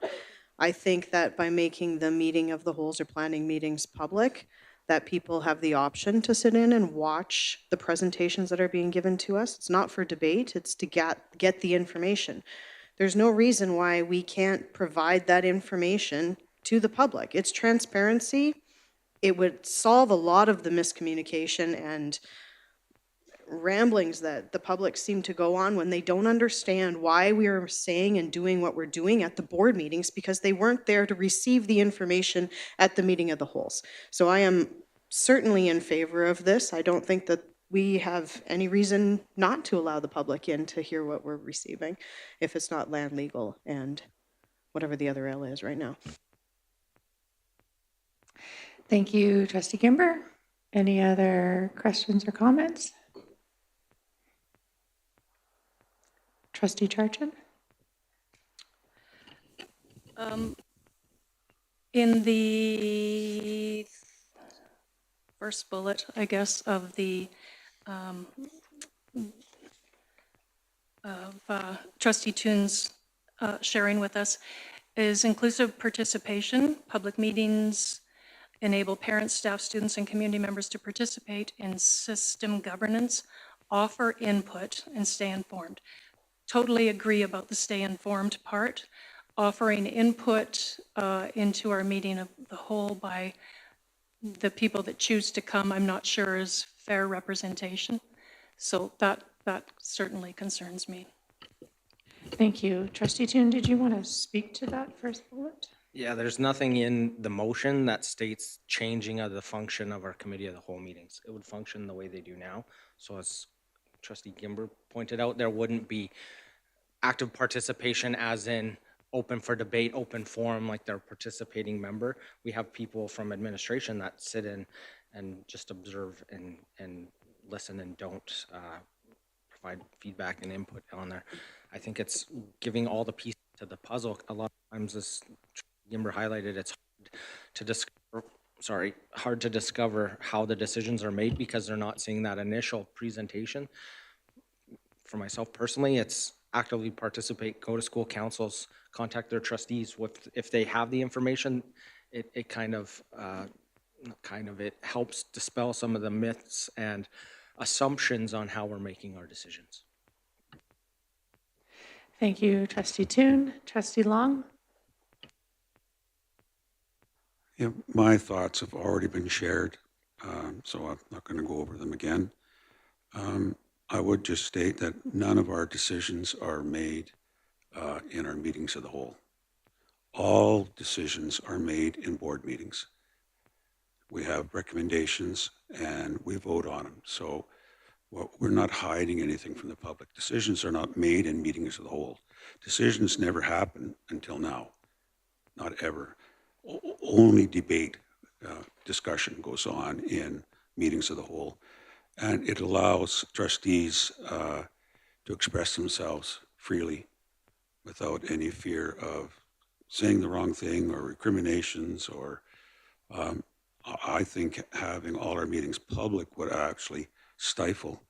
I think that by making the meeting of the wholes or planning meetings public, that people have the option to sit in and watch the presentations that are being given to us. It's not for debate, it's to get the information. There's no reason why we can't provide that information to the public. It's transparency. It would solve a lot of the miscommunication and ramblings that the public seem to go on when they don't understand why we are saying and doing what we're doing at the board meetings, because they weren't there to receive the information at the meeting of the wholes. So I am certainly in favor of this. I don't think that we have any reason not to allow the public in to hear what we're receiving, if it's not land legal and whatever the other L is right now. Thank you, Trustee Gimber. Any other questions or comments? Trustee Charchin? In the first bullet, I guess, of the Trustee Toon's sharing with us is inclusive participation. Public meetings enable parents, staff, students, and community members to participate in system governance, offer input, and stay informed. Totally agree about the stay informed part. Offering input into our meeting of the whole by the people that choose to come, I'm not sure is fair representation. So that that certainly concerns me. Thank you. Trustee Toon, did you want to speak to that first bullet? Yeah, there's nothing in the motion that states changing of the function of our committee of the whole meetings. It would function the way they do now. So as Trustee Gimber pointed out, there wouldn't be active participation as in open for debate, open forum, like they're a participating member. We have people from administration that sit in and just observe and listen and don't provide feedback and input on there. I think it's giving all the pieces to the puzzle. A lot of times, as Gimber highlighted, it's hard to discover how the decisions are made because they're not seeing that initial presentation. For myself personally, it's actively participate, go to school councils, contact their trustees. If they have the information, it it helps dispel some of the myths and assumptions on how we're making our decisions. Thank you, Trustee Toon. Trustee Long? Yeah, my thoughts have already been shared, so I'm not going to go over them again. I would just state that none of our decisions are made in our meetings of the whole. All decisions are made in board meetings. We have recommendations and we vote on them. So we're not hiding anything from the public. Decisions are not made in meetings of the whole. Decisions never happen until now, not ever. Only debate, discussion goes on in meetings of the whole. And it allows trustees to express themselves freely without any fear of saying the wrong thing or recriminations or I think having all our meetings public would actually stifle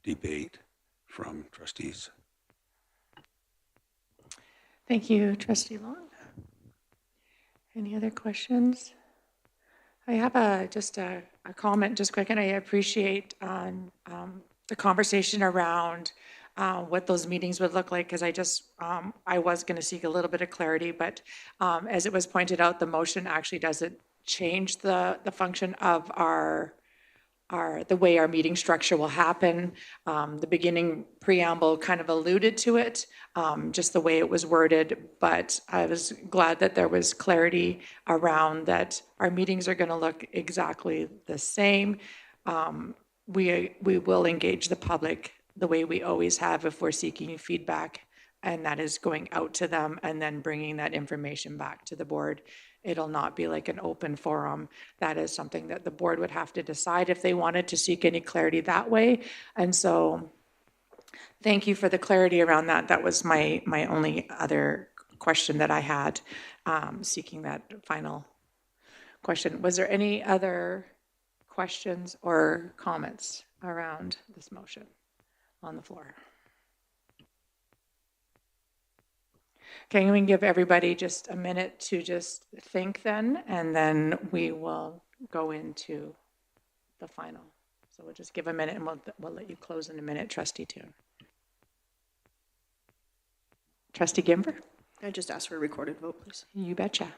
debate from trustees. Thank you, Trustee Long. Any other questions? I have just a comment just quick, and I appreciate the conversation around what those meetings would look like, because I was going to seek a little bit of clarity, but as it was pointed out, the motion actually doesn't change the function of the way our meeting structure will happen. The beginning preamble kind of alluded to it, just the way it was worded, but I was glad that there was clarity around that our meetings are going to look exactly the same. We will engage the public the way we always have if we're seeking feedback, and that is going out to them and then bringing that information back to the board. It'll not be like an open forum. That is something that the board would have to decide if they wanted to seek any clarity that way. And so thank you for the clarity around that. That was my only other question that I had, seeking that final question. Was there any other questions or comments around this motion on the floor? Okay, I'm going to give everybody just a minute to just think then, and then we will go into the final. So we'll just give a minute and we'll let you close in a minute, Trustee Toon. Trustee Gimber? I just asked for a recorded vote, please. You betcha.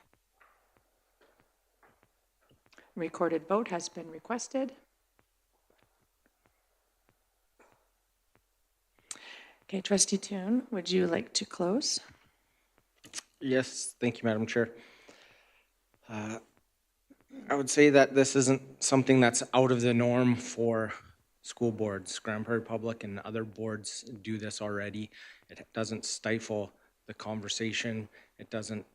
Recorded vote has been requested. Okay, Trustee Toon, would you like to close? Yes, thank you, Madam Chair. I would say that this isn't something that's out of the norm for school boards. Grand Prairie Public and other boards do this already. It doesn't stifle the conversation. It doesn't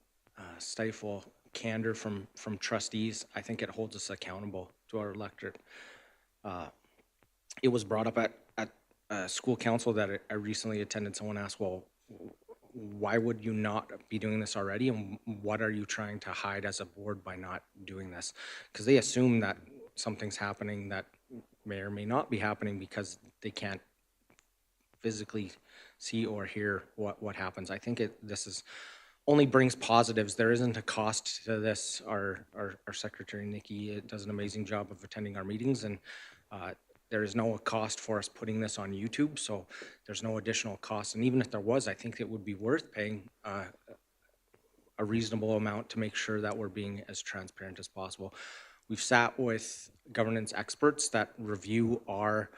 stifle candor from trustees. I think it holds us accountable to our electorate. It was brought up at school council that I recently attended. Someone asked, well, why would you not be doing this already? And what are you trying to hide as a board by not doing this? Because they assume that something's happening that may or may not be happening because they can't physically see or hear what happens. I think this only brings positives. There isn't a cost to this. Our secretary, Nikki, does an amazing job of attending our meetings, and there is no cost for us putting this on YouTube, so there's no additional cost. And even if there was, I think it would be worth paying a reasonable amount to make sure that we're being as transparent as possible. We've sat with governance experts that review our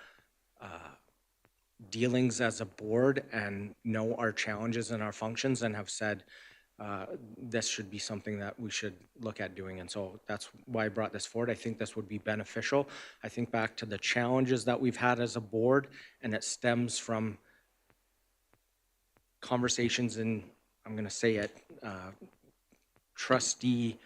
dealings as a board and know our challenges and our functions and have said, this should be something that we should look at doing. And so that's why I brought this forward. I think this would be beneficial. I think back to the challenges that we've had as a board, and it stems from conversations in, I'm going to say it, trustee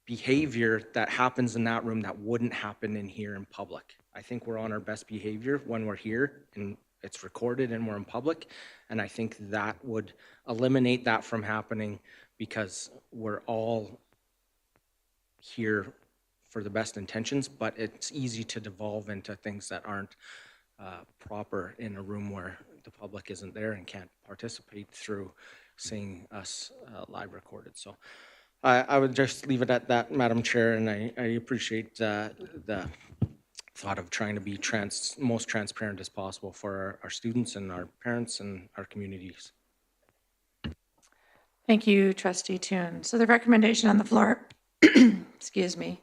behavior that happens in that room that wouldn't happen in here in public. I think we're on our best behavior when we're here and it's recorded and we're in public. And I think that would eliminate that from happening, because we're all here for the best intentions, but it's easy to devolve into things that aren't proper in a room where the public isn't there and can't participate through seeing us live recorded. So I would just leave it at that, Madam Chair, and I appreciate the thought of trying to be most transparent as possible for our students and our parents and our communities. Thank you, Trustee Toon. So the recommendation on the floor, excuse me,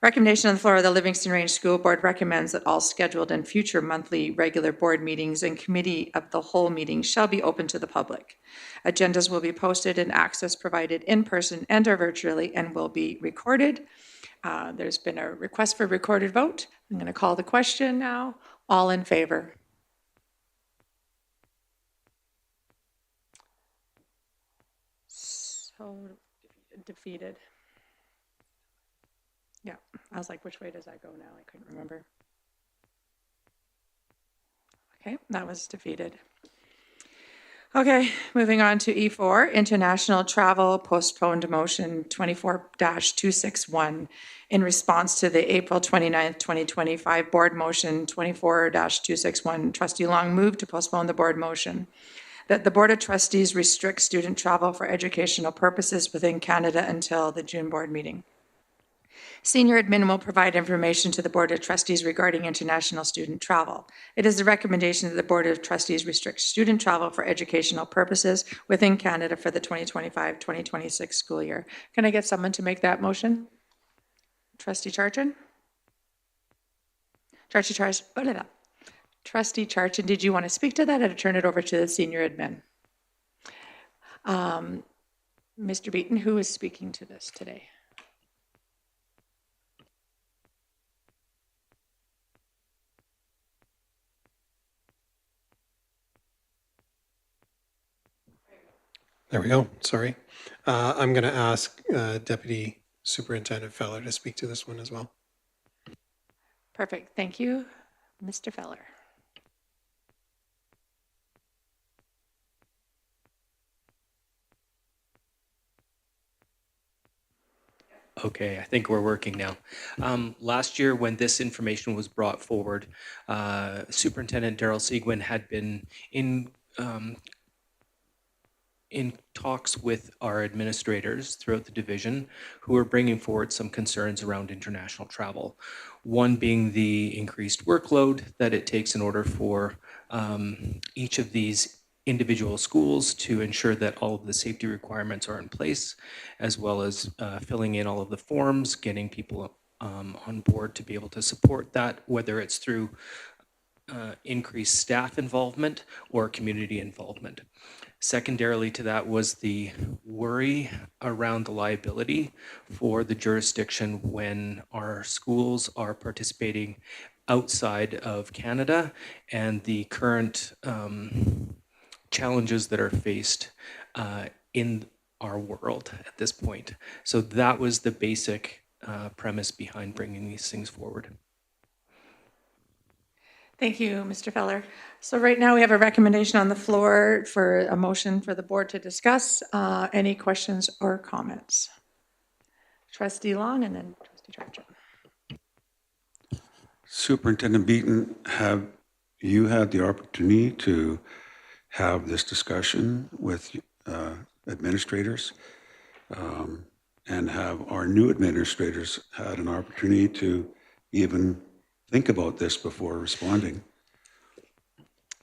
recommendation on the floor of the Livingston Range School Board recommends that all scheduled and future monthly regular board meetings and committee of the whole meetings shall be open to the public. Agendas will be posted and access provided in person and/or virtually and will be recorded. There's been a request for recorded vote. I'm going to call the question now. All in favor? So defeated. Yeah, I was like, which way does that go now? I couldn't remember. Okay, that was defeated. Okay, moving on to E4, International Travel Postponed Motion 24-261 in response to the April 29th, 2025 Board Motion 24-261. Trustee Long moved to postpone the board motion that the Board of Trustees restrict student travel for educational purposes within Canada until the June board meeting. Senior admin will provide information to the Board of Trustees regarding international student travel. It is the recommendation that the Board of Trustees restrict student travel for educational purposes within Canada for the 2025-2026 school year. Can I get someone to make that motion? Trustee Charchin? Trustee Charchin, did you want to speak to that or turn it over to the senior admin? Mr. Beaton, who is speaking to this today? There we go. Sorry. I'm going to ask Deputy Superintendent Feller to speak to this one as well. Perfect. Thank you, Mr. Feller. Okay, I think we're working now. Last year, when this information was brought forward, Superintendent Daryl Seguin had been in talks with our administrators throughout the division who are bringing forward some concerns around international travel. One being the increased workload that it takes in order for each of these individual schools to ensure that all of the safety requirements are in place, as well as filling in all of the forms, getting people on board to be able to support that, whether it's through increased staff involvement or community involvement. Secondarily to that was the worry around the liability for the jurisdiction when our schools are participating outside of Canada and the current challenges that are faced in our world at this point. So that was the basic premise behind bringing these things forward. Thank you, Mr. Feller. So right now we have a recommendation on the floor for a motion for the board to discuss. Any questions or comments? Trustee Long and then Trustee Charger. Superintendent Beaton, have you had the opportunity to have this discussion with administrators? And have our new administrators had an opportunity to even think about this before responding?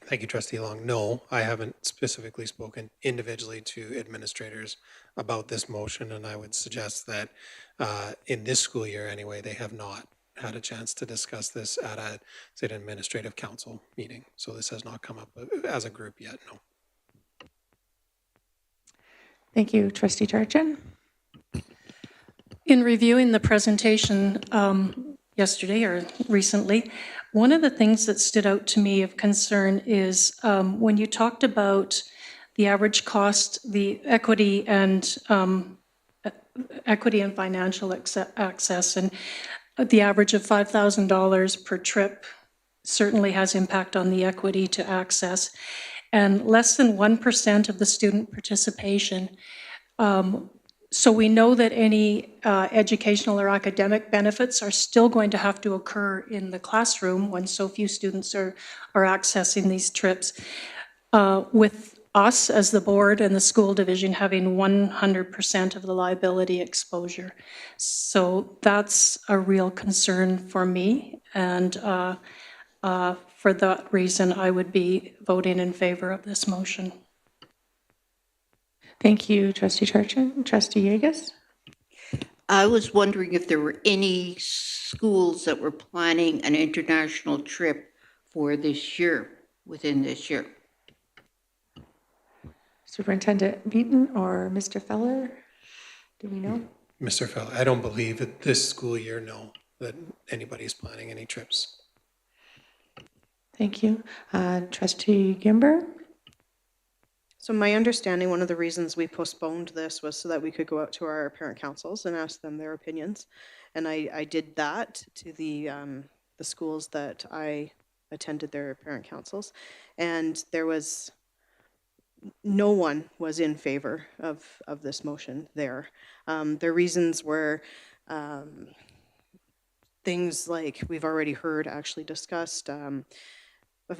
Thank you, Trustee Long. No, I haven't specifically spoken individually to administrators about this motion, and I would suggest that in this school year anyway, they have not. had a chance to discuss this at a, say, an administrative council meeting. So this has not come up as a group yet, no. Thank you, Trustee Charchin. In reviewing the presentation yesterday or recently, one of the things that stood out to me of concern is when you talked about the average cost, the equity and financial access, and the average of $5,000 per trip certainly has impact on the equity to access, and less than 1% of the student participation. So we know that any educational or academic benefits are still going to have to occur in the classroom when so few students are accessing these trips. With us as the board and the school division having 100% of the liability exposure. So that's a real concern for me, and for that reason, I would be voting in favor of this motion. Thank you, Trustee Charchin. Trustee Yegas? I was wondering if there were any schools that were planning an international trip for this year, within this year. Superintendent Beaton or Mr. Feller? Do we know? Mr. Fell, I don't believe that this school year, no, that anybody's planning any trips. Thank you. Trustee Gimber? So my understanding, one of the reasons we postponed this was so that we could go out to our parent councils and ask them their opinions. And I did that to the schools that I attended their parent councils. And there was, no one was in favor of this motion there. Their reasons were things like we've already heard actually discussed.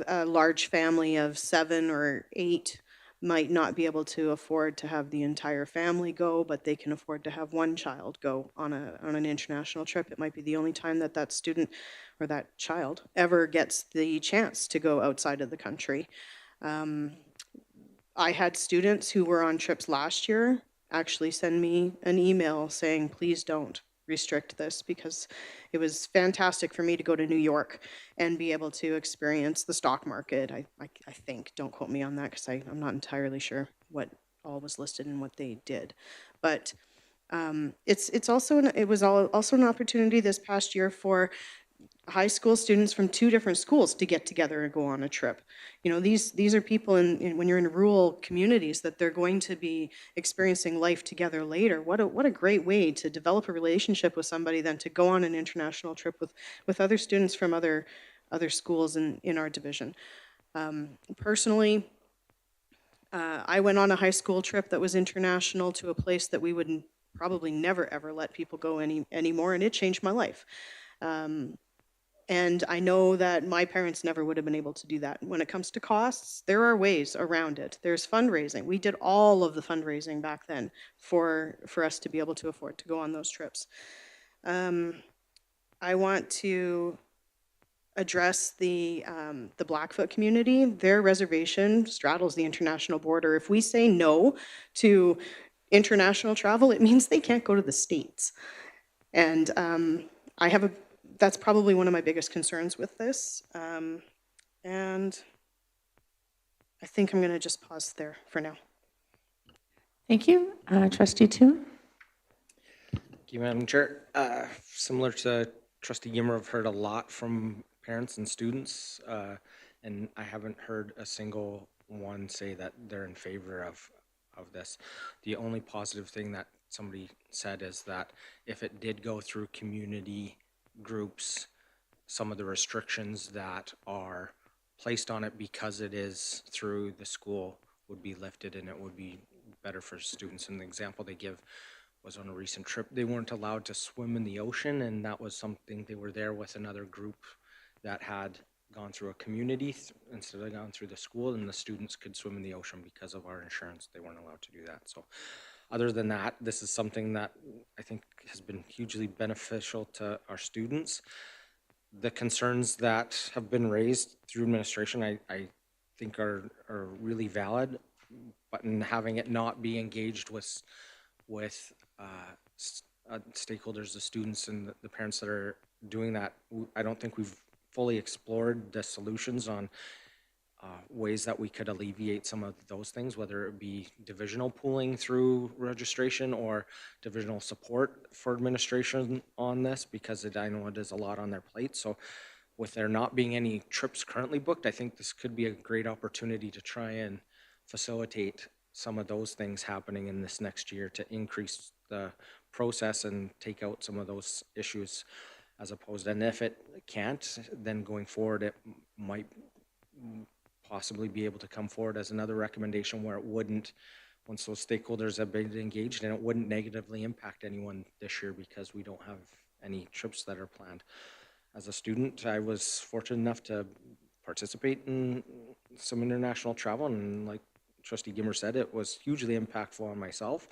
A large family of 7 or 8 might not be able to afford to have the entire family go, but they can afford to have one child go on an international trip. It might be the only time that that student or that child ever gets the chance to go outside of the country. I had students who were on trips last year actually send me an email saying, please don't restrict this, because it was fantastic for me to go to New York and be able to experience the stock market. I think, don't quote me on that because I'm not entirely sure what all was listed and what they did. But it was also an opportunity this past year for high school students from 2 different schools to get together and go on a trip. You know, these are people when you're in rural communities that they're going to be experiencing life together later. What a great way to develop a relationship with somebody than to go on an international trip with other students from other schools in our division. Personally, I went on a high school trip that was international to a place that we would probably never ever let people go anymore, and it changed my life. And I know that my parents never would have been able to do that. When it comes to costs, there are ways around it. There's fundraising. We did all of the fundraising back then for us to be able to afford to go on those trips. I want to address the Blackfoot community. Their reservation straddles the international border. If we say no to international travel, it means they can't go to the States. And that's probably one of my biggest concerns with this. And I think I'm going to just pause there for now. Thank you. Trustee Toon? Thank you, Madam Chair. Similar to Trustee Gimmer, I've heard a lot from parents and students, and I haven't heard a single one say that they're in favor of this. The only positive thing that somebody said is that if it did go through community groups, some of the restrictions that are placed on it because it is through the school would be lifted, and it would be better for students. And the example they give was on a recent trip, they weren't allowed to swim in the ocean, and that was something, they were there with another group that had gone through a community instead of gone through the school, and the students could swim in the ocean because of our insurance. They weren't allowed to do that. So other than that, this is something that I think has been hugely beneficial to our students. The concerns that have been raised through administration, I think are really valid, but in having it not be engaged with stakeholders, the students and the parents that are doing that. I don't think we've fully explored the solutions on ways that we could alleviate some of those things, whether it be divisional pooling through registration or divisional support for administration on this, because I know it is a lot on their plate. So with there not being any trips currently booked, I think this could be a great opportunity to try and facilitate some of those things happening in this next year to increase the process and take out some of those issues as opposed. And if it can't, then going forward, it might possibly be able to come forward as another recommendation where it wouldn't, once those stakeholders have been engaged, and it wouldn't negatively impact anyone this year because we don't have any trips that are planned. As a student, I was fortunate enough to participate in some international travel, and like Trustee Gimmer said, it was hugely impactful on myself.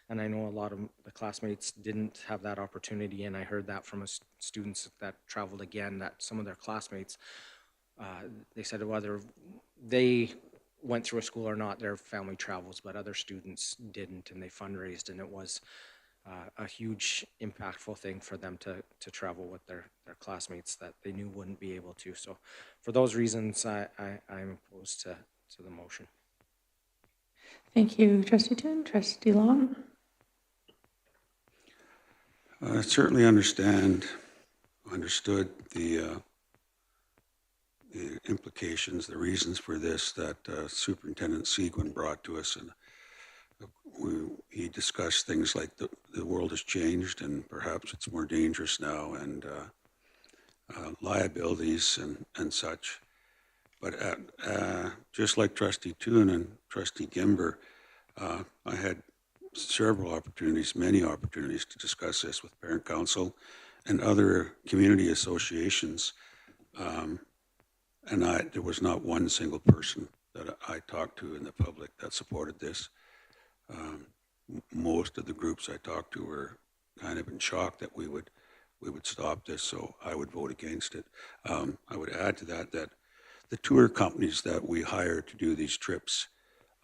And I know a lot of the classmates didn't have that opportunity, and I heard that from students that traveled again, that some of their classmates, they said whether they went through a school or not, their family travels, but other students didn't, and they fundraised, and it was a huge impactful thing for them to travel with their classmates that they knew wouldn't be able to. So for those reasons, I'm opposed to the motion. Thank you, Trustee Toon. Trustee Long? I certainly understood the implications, the reasons for this that Superintendent Seguin brought to us, and he discussed things like the world has changed and perhaps it's more dangerous now, and liabilities and such. But just like Trustee Toon and Trustee Gimber, I had many opportunities to discuss this with Parent Council and other community associations. And there was not one single person that I talked to in the public that supported this. Most of the groups I talked to were kind of in shock that we would stop this, so I would vote against it. I would add to that the tour companies that we hire to do these trips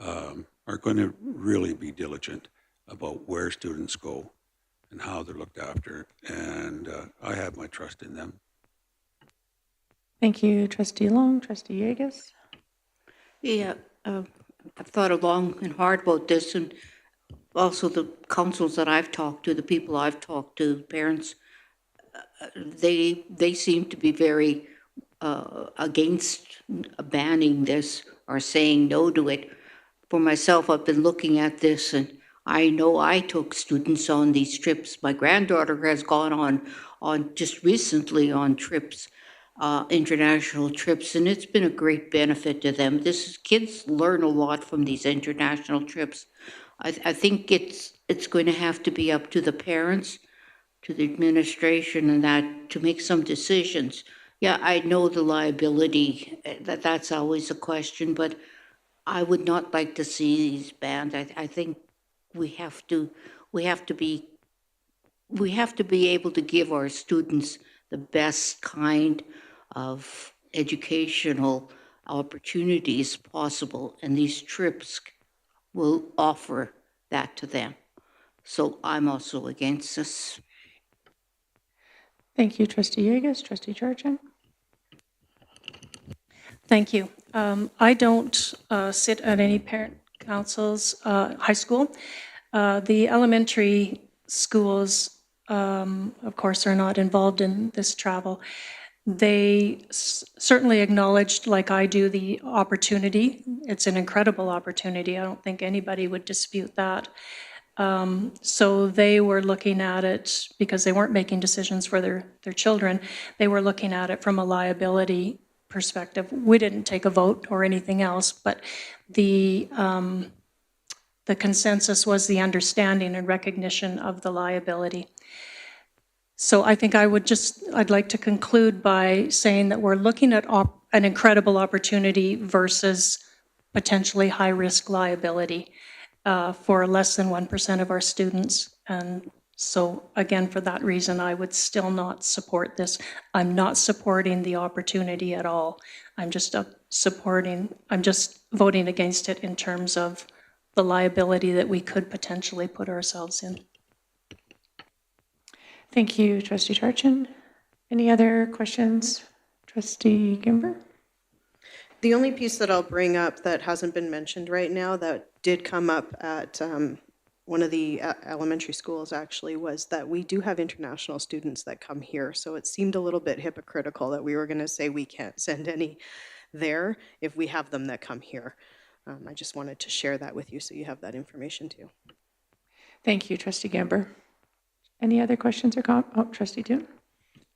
are going to really be diligent about where students go and how they're looked after, and I have my trust in them. Thank you, Trustee Long. Trustee Yegas? Yeah, I've thought long and hard about this, and also the councils that I've talked to, the people I've talked to, parents, they seem to be very against banning this or saying no to it. For myself, I've been looking at this, and I know I took students on these trips. My granddaughter has gone on just recently on trips, international trips, and it's been a great benefit to them. Kids learn a lot from these international trips. I think it's going to have to be up to the parents, to the administration, and that to make some decisions. Yeah, I know the liability, that's always a question, but I would not like to see these banned. I think we have to be able to give our students the best kind of educational opportunities possible, and these trips will offer that to them. So I'm also against this. Thank you, Trustee Yegas. Trustee Charchin? Thank you. I don't sit at any parent councils, high school. The elementary schools, of course, are not involved in this travel. They certainly acknowledged, like I do, the opportunity. It's an incredible opportunity. I don't think anybody would dispute that. So they were looking at it, because they weren't making decisions for their children, they were looking at it from a liability perspective. We didn't take a vote or anything else, but the consensus was the understanding and recognition of the liability. So I think I'd like to conclude by saying that we're looking at an incredible opportunity versus potentially high-risk liability for less than 1% of our students. And so again, for that reason, I would still not support this. I'm not supporting the opportunity at all. I'm just voting against it in terms of the liability that we could potentially put ourselves in. Thank you, Trustee Charchin. Any other questions? Trustee Gimber? The only piece that I'll bring up that hasn't been mentioned right now that did come up at one of the elementary schools actually was that we do have international students that come here. So it seemed a little bit hypocritical that we were going to say we can't send any there if we have them that come here. I just wanted to share that with you so you have that information too. Thank you, Trustee Gimber. Any other questions or comments? Oh, Trustee Toon?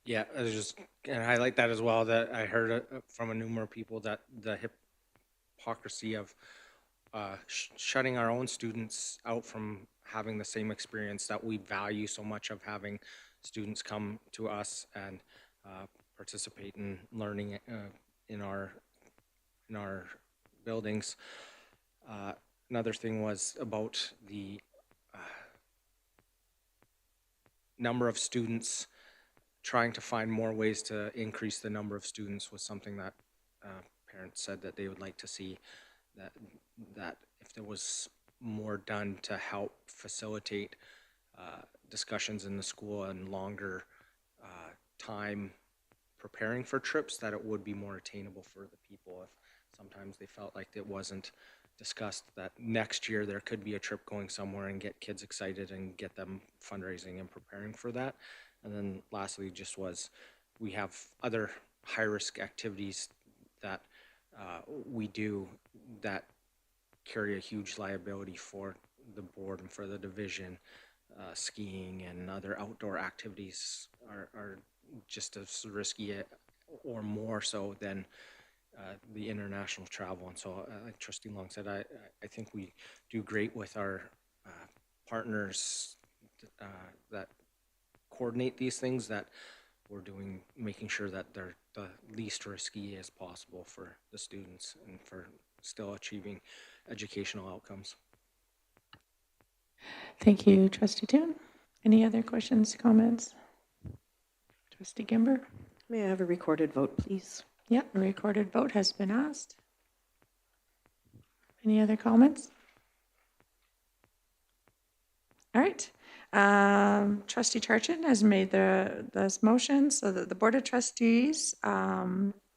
Yeah, I was just gonna highlight that as well, that I heard from a numerous people that the hypocrisy of shutting our own students out from having the same experience that we value so much of having students come to us and participate in learning in our buildings. Another thing was about the number of students. Trying to find more ways to increase the number of students was something that parents said that they would like to see, that if there was more done to help facilitate discussions in the school and longer time preparing for trips, that it would be more attainable for the people. If sometimes they felt like it wasn't discussed, that next year there could be a trip going somewhere and get kids excited and get them fundraising and preparing for that. And then lastly, just was, we have other high-risk activities that we do that carry a huge liability for the board and for the division. Skiing and other outdoor activities are just as risky or more so than the international travel. And so, like Trustee Long said, I think we do great with our partners that coordinate these things, that we're making sure that they're the least risky as possible for the students and for still achieving educational outcomes. Thank you, Trustee Toon. Any other questions, comments? Trustee Gimber? May I have a recorded vote, please? Yeah, a recorded vote has been asked. Any other comments? All right. Trustee Charchin has made this motion so that the Board of Trustees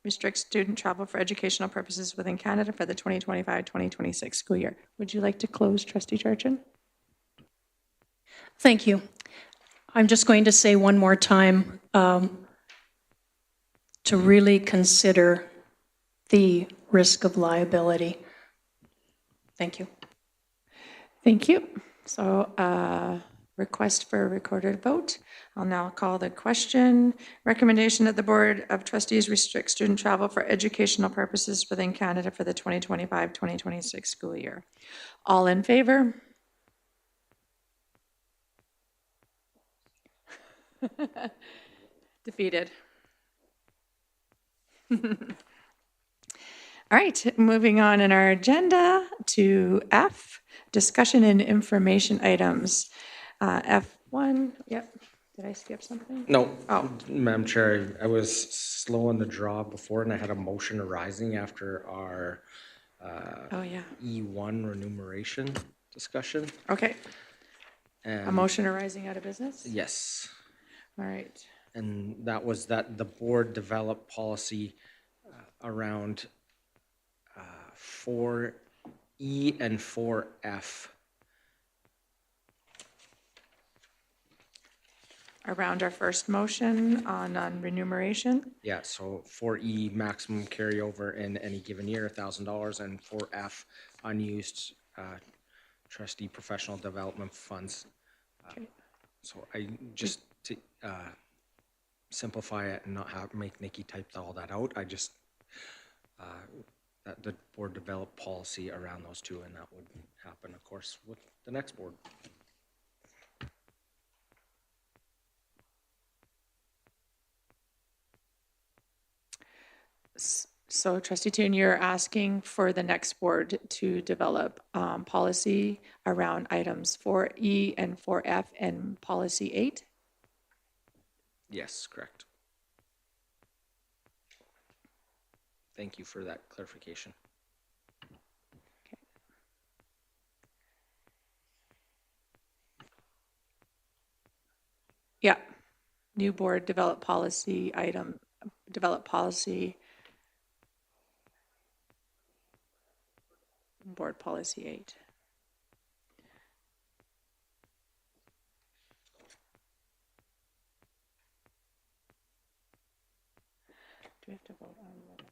restricts student travel for educational purposes within Canada for the 2025-2026 school year. Would you like to close, Trustee Charchin? Thank you. I'm just going to say one more time to really consider the risk of liability. Thank you. Thank you. So request for a recorded vote. I'll now call the question. Recommendation that the Board of Trustees restrict student travel for educational purposes within Canada for the 2025-2026 school year. All in favor? Defeated. All right, moving on in our agenda to F, discussion and information items. F1, yep. Did I skip something? No, Oh. Madam Chair, I was slow on the draw before and I had a motion arising after our Oh, yeah. E1 remuneration discussion. Okay. A And motion arising out of business? yes, All right. and that was that the board develop policy around 4E and 4F. Around our first motion on remuneration. Yeah, so 4E, maximum carryover in any given year, $1,000, and 4F, unused trustee professional development funds. Okay. So I just to simplify it and not make Nikki type all that out, I just that the board develop policy around those two, and that would happen, of course, with the next board. So Trustee Toon, you're asking for the next board to develop policy around items 4E and 4F and policy 8? Yes, correct. Thank you for that clarification. Okay. Yeah. new board develop policy item, develop policy, board policy 8. Do we have to vote on that?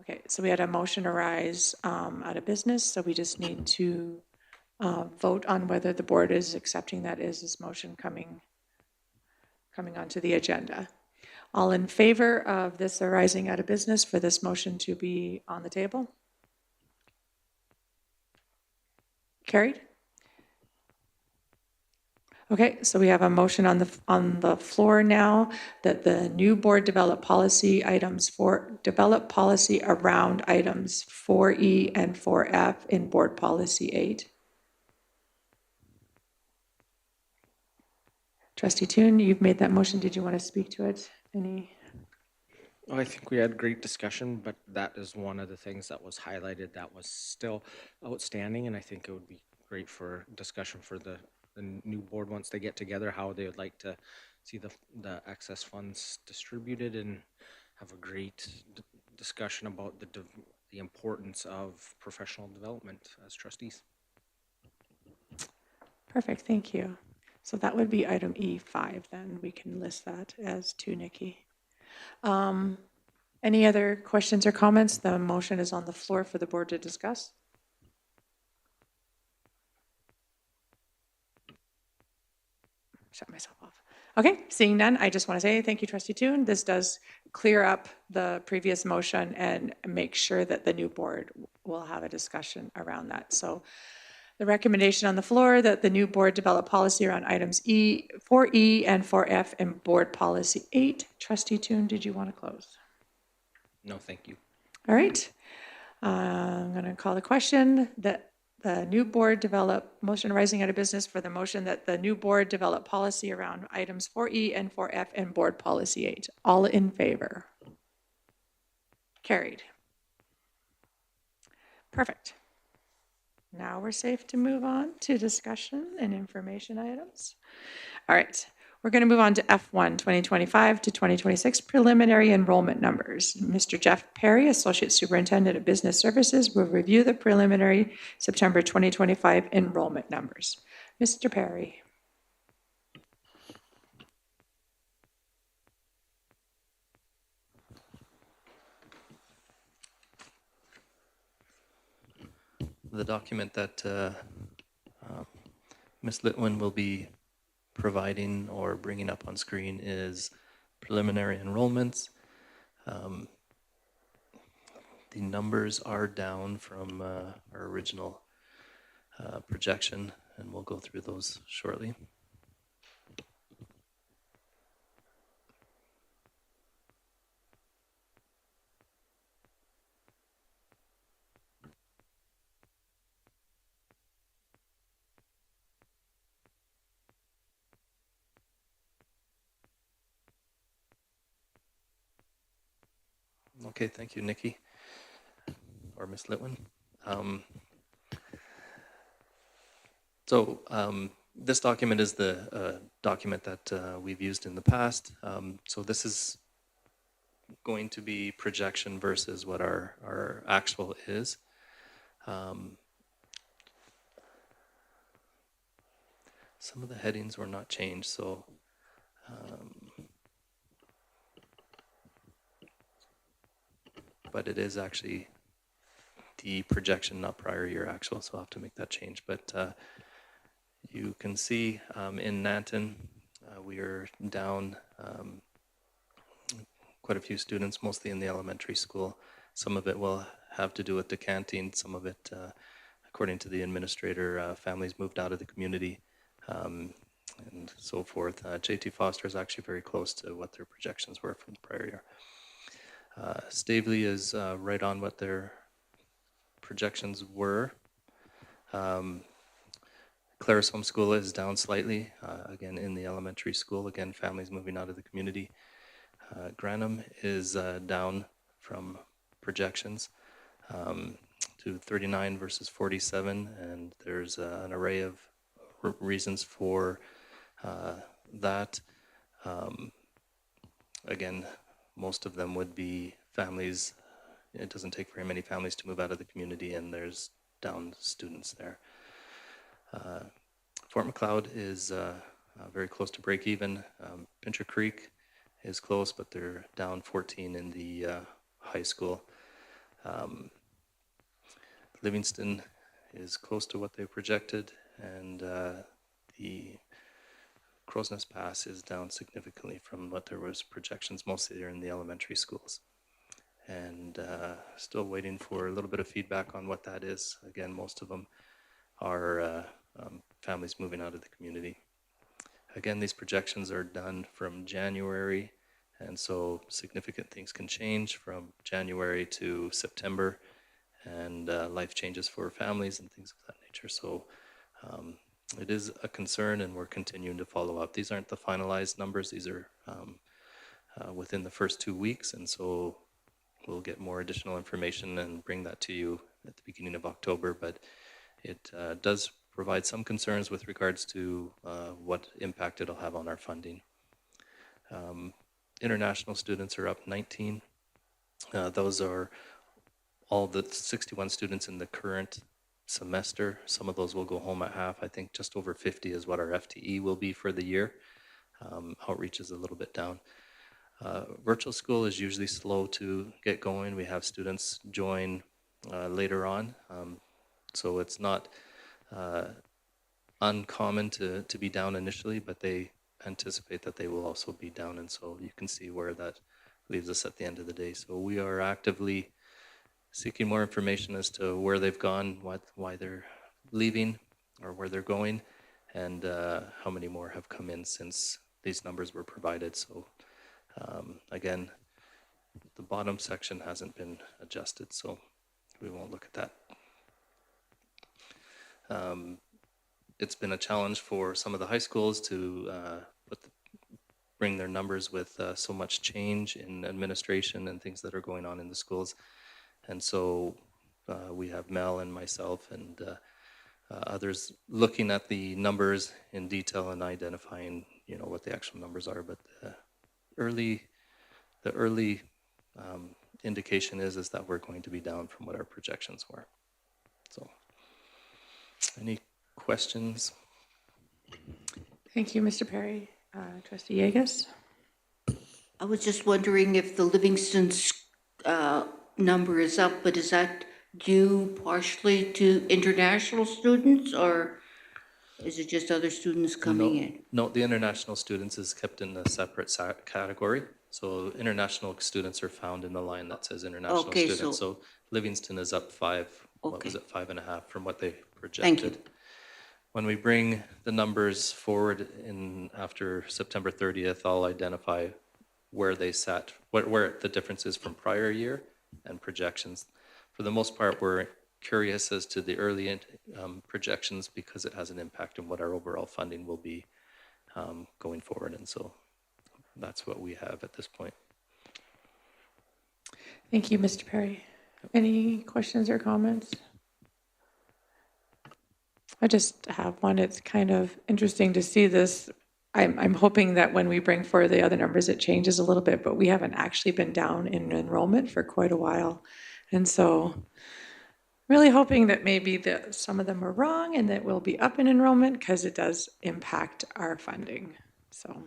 Okay, so we had a motion arise out of business, so we just need to vote on whether the board is accepting that as this motion coming onto the agenda. All in favor of this arising out of business for this motion to be on the table? Carried? Okay, so we have a motion on the floor now that the new board develop policy develop policy around items 4E and 4F in board policy 8. Trustee Toon, you've made that motion. Did you want to speak to it? I think we had great discussion, but that is one of the things that was highlighted that was still outstanding, and I think it would be great for discussion for the new board once they get together, how they would like to see the excess funds distributed, and have a great discussion about the importance of professional development as trustees. Perfect, thank you. So that would be item E5 then. We can list that as to Nikki. Any other questions or comments? The motion is on the floor for the board to discuss. Shut myself off. Okay, seeing none, I just want to say thank you, Trustee Toon. This does clear up the previous motion and make sure that the new board will have a discussion around that. So the recommendation on the floor that the new board develop policy around items 4E and 4F in board policy 8. Trustee Toon, did you want to close? No, thank you. All right. I'm going to call the question that the new board develop, motion arising out of business for the motion that the new board develop policy around items 4E and 4F in board policy 8. All in favor? Carried. Perfect. Now we're safe to move on to discussion and information items. All right. We're going to move on to F1, 2025 to 2026 preliminary enrollment numbers. Mr. Jeff Perry, Associate Superintendent of Business Services, will review the preliminary September 2025 enrollment numbers. Mr. Perry. The document that Ms. Litwin will be providing or bringing up on screen is preliminary enrollments. The numbers are down from our original projection, and we'll go through those shortly. Okay, thank you, Nikki, or Ms. Litwin. This document is the document that we've used in the past. So this is going to be projection versus what our actual is. Some of the headings were not changed, so but it is actually the projection, not prior year actual, so I'll have to make that change. But you can see in Nanton, we are down quite a few students, mostly in the elementary school. Some of it will have to do with decanting, some of it, according to the administrator, families moved out of the community and so forth. JT Foster is actually very close to what their projections were from the prior year. Stavely is right on what their projections were. Claris Homeschool is down slightly, again in the elementary school, again families moving out of the community. Granham is down from projections to 39 versus 47, and there's an array of reasons for that. Again, most of them would be families. It doesn't take very many families to move out of the community, and there's down students there. Fort McLeod is very close to break even. Pincher Creek is close, but they're down 14 in the high school. Livingston is close to what they projected, and the Crow's Nest Pass is down significantly from what there was projections. Mostly they're in the elementary schools. And still waiting for a little bit of feedback on what that is. Again, most of them are families moving out of the community. Again, these projections are done from January, and so significant things can change from January to September, and life changes for families and things of that nature. So it is a concern, and we're continuing to follow up. These aren't the finalized numbers. These are within the first 2 weeks, and so we'll get more additional information and bring that to you at the beginning of October. But it does provide some concerns with regards to what impact it'll have on our funding. International students are up 19. Those are all the 61 students in the current semester. Some of those will go home at half. I think just over 50 is what our FTE will be for the year. Outreach is a little bit down. Virtual school is usually slow to get going. We have students join later on. So it's not uncommon to be down initially, but they anticipate that they will also be down. And so you can see where that leaves us at the end of the day. So we are actively seeking more information as to where they've gone, why they're leaving or where they're going, and how many more have come in since these numbers were provided. So again, the bottom section hasn't been adjusted, so we won't look at that. It's been a challenge for some of the high schools to bring their numbers with so much change in administration and things that are going on in the schools. And so we have Mel and myself and others looking at the numbers in detail and identifying, what the actual numbers are. But the early indication is that we're going to be down from what our projections were. So, any questions? Thank you, Mr. Perry. Trustee Yegas? I was just wondering if the Livingston's number is up, but is that due partially to international students, or is it just other students coming in? No, the international students is kept in a separate category. So international students are found in the line that says international Okay, students. so- So Livingston is up 5, what Okay. was it, 5.5 from what they projected. Thank you. When we bring the numbers forward in after September 30th, I'll identify where they sat, where the difference is from prior year and projections. For the most part, we're curious as to the early projections because it has an impact on what our overall funding will be going forward. And so that's what we have at this point. Thank you, Mr. Perry. Any questions or comments? I just have one. It's kind of interesting to see this. I'm hoping that when we bring forward the other numbers, it changes a little bit, but we haven't actually been down in enrollment for quite a while. And so really hoping that maybe some of them are wrong and that we'll be up in enrollment because it does impact our funding. So,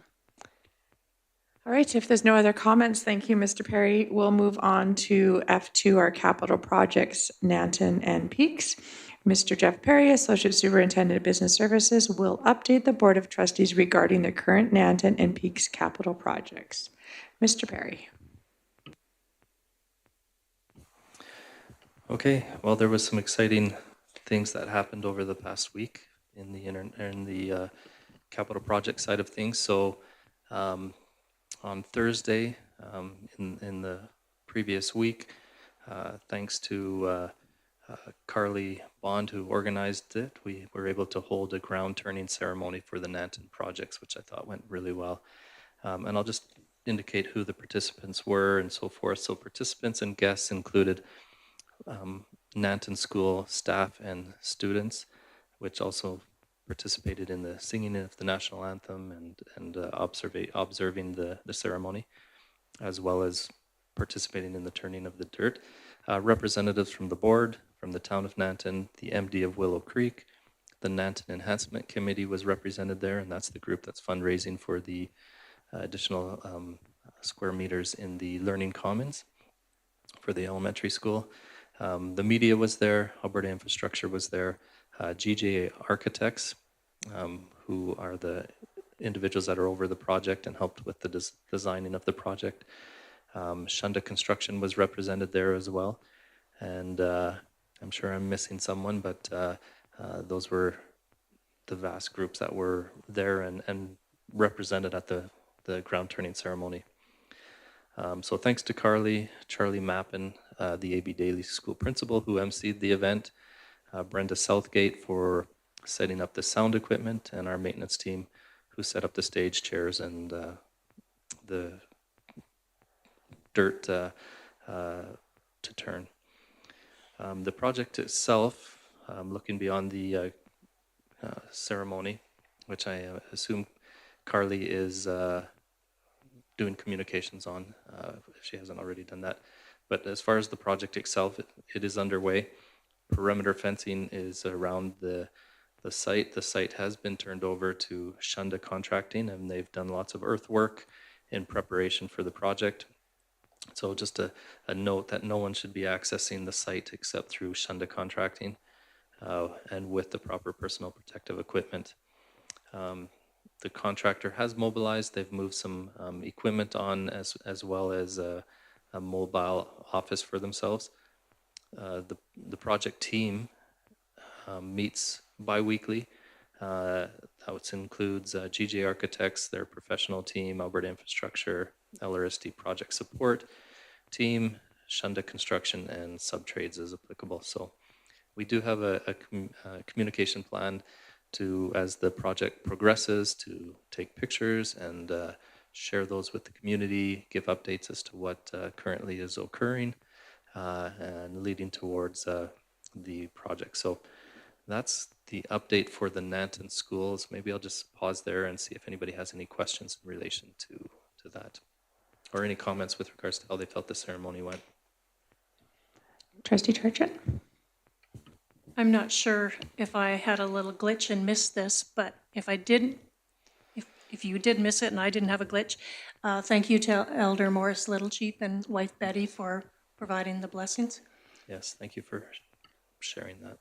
all right, if there's no other comments, thank you, Mr. Perry. We'll move on to F2, our capital projects, Nanton and Peaks. Mr. Jeff Perry, Associate Superintendent of Business Services, will update the Board of Trustees regarding the current Nanton and Peaks capital projects. Mr. Perry. Okay, well, there was some exciting things that happened over the past week in the capital project side of things. So on Thursday, in the previous week, thanks to Carly Bond, who organized it, we were able to hold a ground turning ceremony for the Nanton projects, which I thought went really well. And I'll just indicate who the participants were and so forth. So participants and guests included Nanton School staff and students, which also participated in the singing of the national anthem and observing the ceremony, as well as participating in the turning of the dirt. Representatives from the board, from the town of Nanton, the MD of Willow Creek, the Nanton Enhancement Committee was represented there, and that's the group that's fundraising for the additional square meters in the Learning Commons for the elementary school. The media was there, Alberta Infrastructure was there, GJA Architects, who are the individuals that are over the project and helped with the designing of the project. Shunda Construction was represented there as well. And I'm sure I'm missing someone, but those were the vast groups that were there and represented at the ground turning ceremony. So thanks to Charlie Mappin, the AB Daily School principal who emceed the event, Brenda Southgate for setting up the sound equipment, and our maintenance team who set up the stage chairs and the dirt to turn. The project itself, looking beyond the ceremony, which I assume Carly is doing communications on, if she hasn't already done that. But as far as the project itself, it is underway. Perimeter fencing is around the site. The site has been turned over to Shunda Contracting, and they've done lots of earthwork in preparation for the project. So just a note that no one should be accessing the site except through Shunda Contracting and with the proper personal protective equipment. The contractor has mobilized. They've moved some equipment on as well as a mobile office for themselves. The project team meets bi-weekly. That includes GJ Architects, their professional team, Alberta Infrastructure, LRSD project support team, Shunda Construction, and subtrades as applicable. So we do have a communication plan to, as the project progresses, to take pictures and share those with the community, give updates as to what currently is occurring and leading towards the project. So that's the update for the Nanton schools. Maybe I'll just pause there and see if anybody has any questions in relation to that, or any comments with regards to how they felt the ceremony went. Trustee Charchet? I'm not sure if I had a little glitch and missed this, but if I didn't, if you did miss it and I didn't have a glitch, thank you to Elder Morris Littlecheap and wife Betty for providing the blessings. Yes, thank you for sharing that.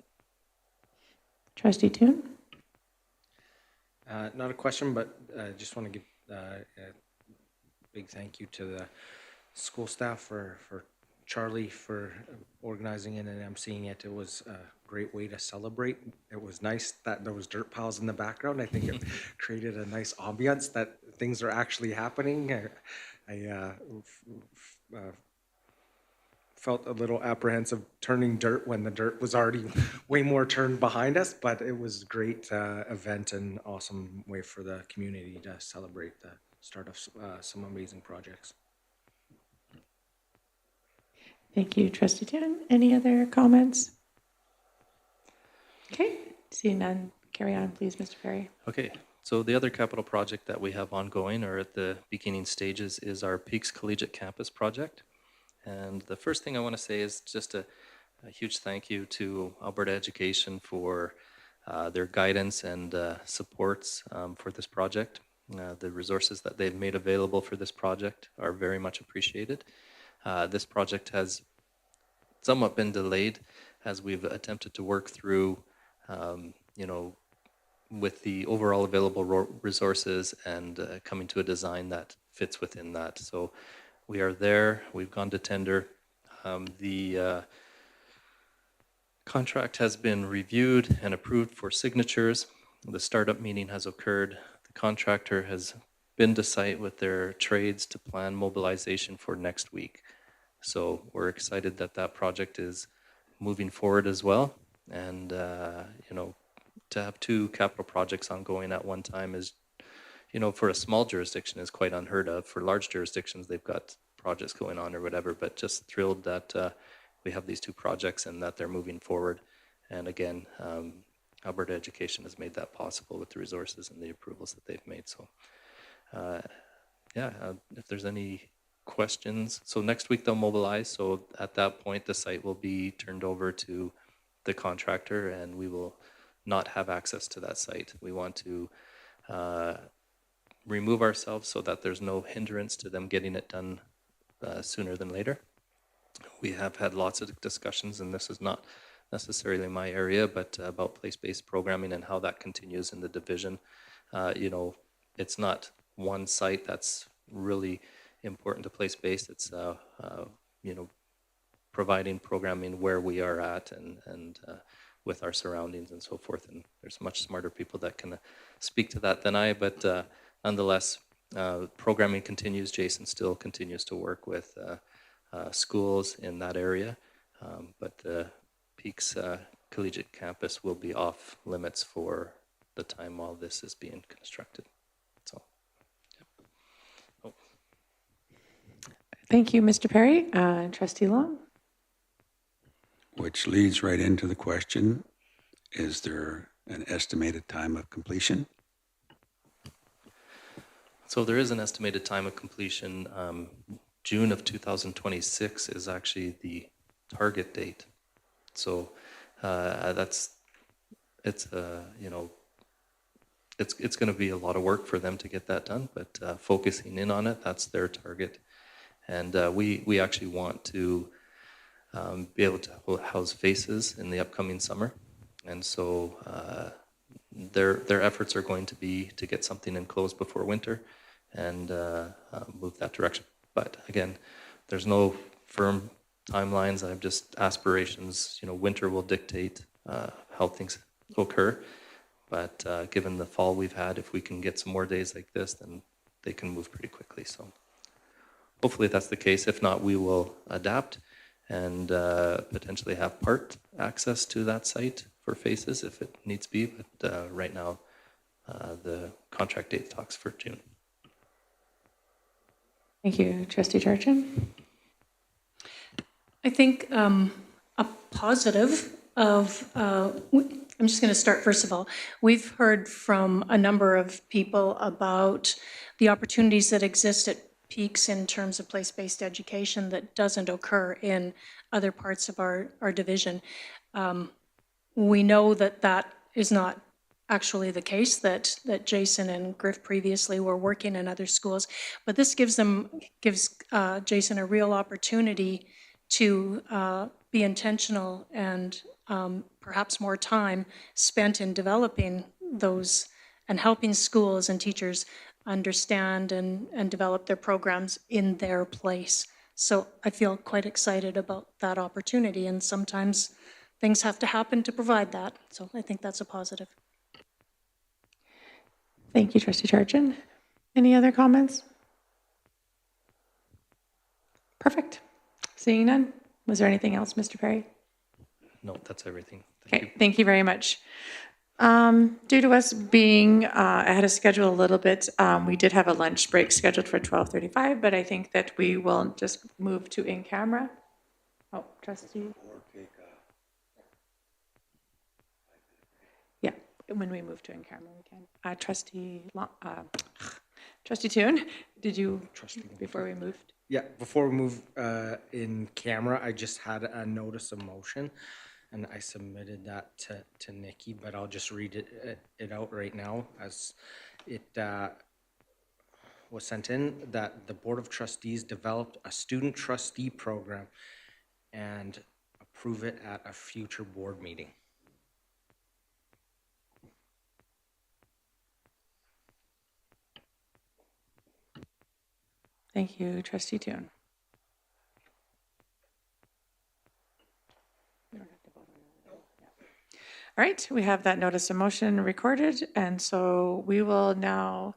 Trustee Toon? Not a question, but I just want to give a big thank you to the school staff for Charlie for organizing it and emceeing it. It was a great way to celebrate. It was nice that there was dirt piles in the background. I think it created a nice ambiance that things are actually happening. I felt a little apprehensive turning dirt when the dirt was already way more turned behind us, but it was a great event and awesome way for the community to celebrate the start of some amazing projects. Thank you, Trustee Toon. Any other comments? Okay, seeing none, carry on, please, Mr. Perry. Okay, so the other capital project that we have ongoing or at the beginning stages is our Peaks Collegiate Campus project. And the first thing I want to say is just a huge thank you to Alberta Education for their guidance and supports for this project. The resources that they've made available for this project are very much appreciated. This project has somewhat been delayed as we've attempted to work through, with the overall available resources and coming to a design that fits within that. So we are there. We've gone to tender. The contract has been reviewed and approved for signatures. The startup meeting has occurred. The contractor has been to site with their trades to plan mobilization for next week. So we're excited that that project is moving forward as well. And, to have two capital projects ongoing at one time is, for a small jurisdiction is quite unheard of. For large jurisdictions, they've got projects going on or whatever, but just thrilled that we have these two projects and that they're moving forward. And again, Alberta Education has made that possible with the resources and the approvals that they've made. So if there's any questions. So next week they'll mobilize. So at that point, the site will be turned over to the contractor and we will not have access to that site. We want to remove ourselves so that there's no hindrance to them getting it done sooner than later. We have had lots of discussions, and this is not necessarily my area, but about place-based programming and how that continues in the division. It's not one site that's really important to place-based. It's, providing programming where we are at and with our surroundings and so forth. And there's much smarter people that can speak to that than I, but nonetheless, programming continues. Jason still continues to work with schools in that area, but the Peaks Collegiate Campus will be off limits for the time while this is being constructed. So, yeah. Thank you, Mr. Perry. Trustee Long? Which leads right into the question, is there an estimated time of completion? So there is an estimated time of completion. June of 2026 is actually the target date. So it's going to be a lot of work for them to get that done, but focusing in on it, that's their target. And we actually want to be able to house faces in the upcoming summer. And so their efforts are going to be to get something enclosed before winter and move that direction. But again, there's no firm timelines. I have just aspirations. Winter will dictate how things occur. But given the fall we've had, if we can get some more days like this, then they can move pretty quickly. So hopefully that's the case. If not, we will adapt and potentially have part access to that site for faces if it needs be. But right now, the contract date talks for June. Thank you. Trustee Charchin? I think a positive of, I'm just going to start first of all. We've heard from a number of people about the opportunities that exist at Peaks in terms of place-based education that doesn't occur in other parts of our division. We know that that is not actually the case, that Jason and Griff previously were working in other schools, but this gives Jason a real opportunity to be intentional and perhaps more time spent in developing those and helping schools and teachers understand and develop their programs in their place. So I feel quite excited about that opportunity, and sometimes things have to happen to provide that. So I think that's a positive. Thank you, Trustee Charchin. Any other comments? Perfect. Seeing none. Was there anything else, Mr. Perry? No, that's everything. Okay, thank you very much. Due to us being ahead of schedule a little bit, we did have a lunch break scheduled for 12:35, but I think that we will just move to in camera. Oh, Trustee? Yeah, when we move to in camera, we can. Trustee Toon, did you, before we moved? Yeah, before we move in camera, I just had a notice of motion, and I submitted that to Nikki, but I'll just read it out right now as it was sent in, that the Board of Trustees developed a student trustee program and approve it at a future board meeting. Thank you, Trustee Toon. All right, we have that notice of motion recorded, and so we will now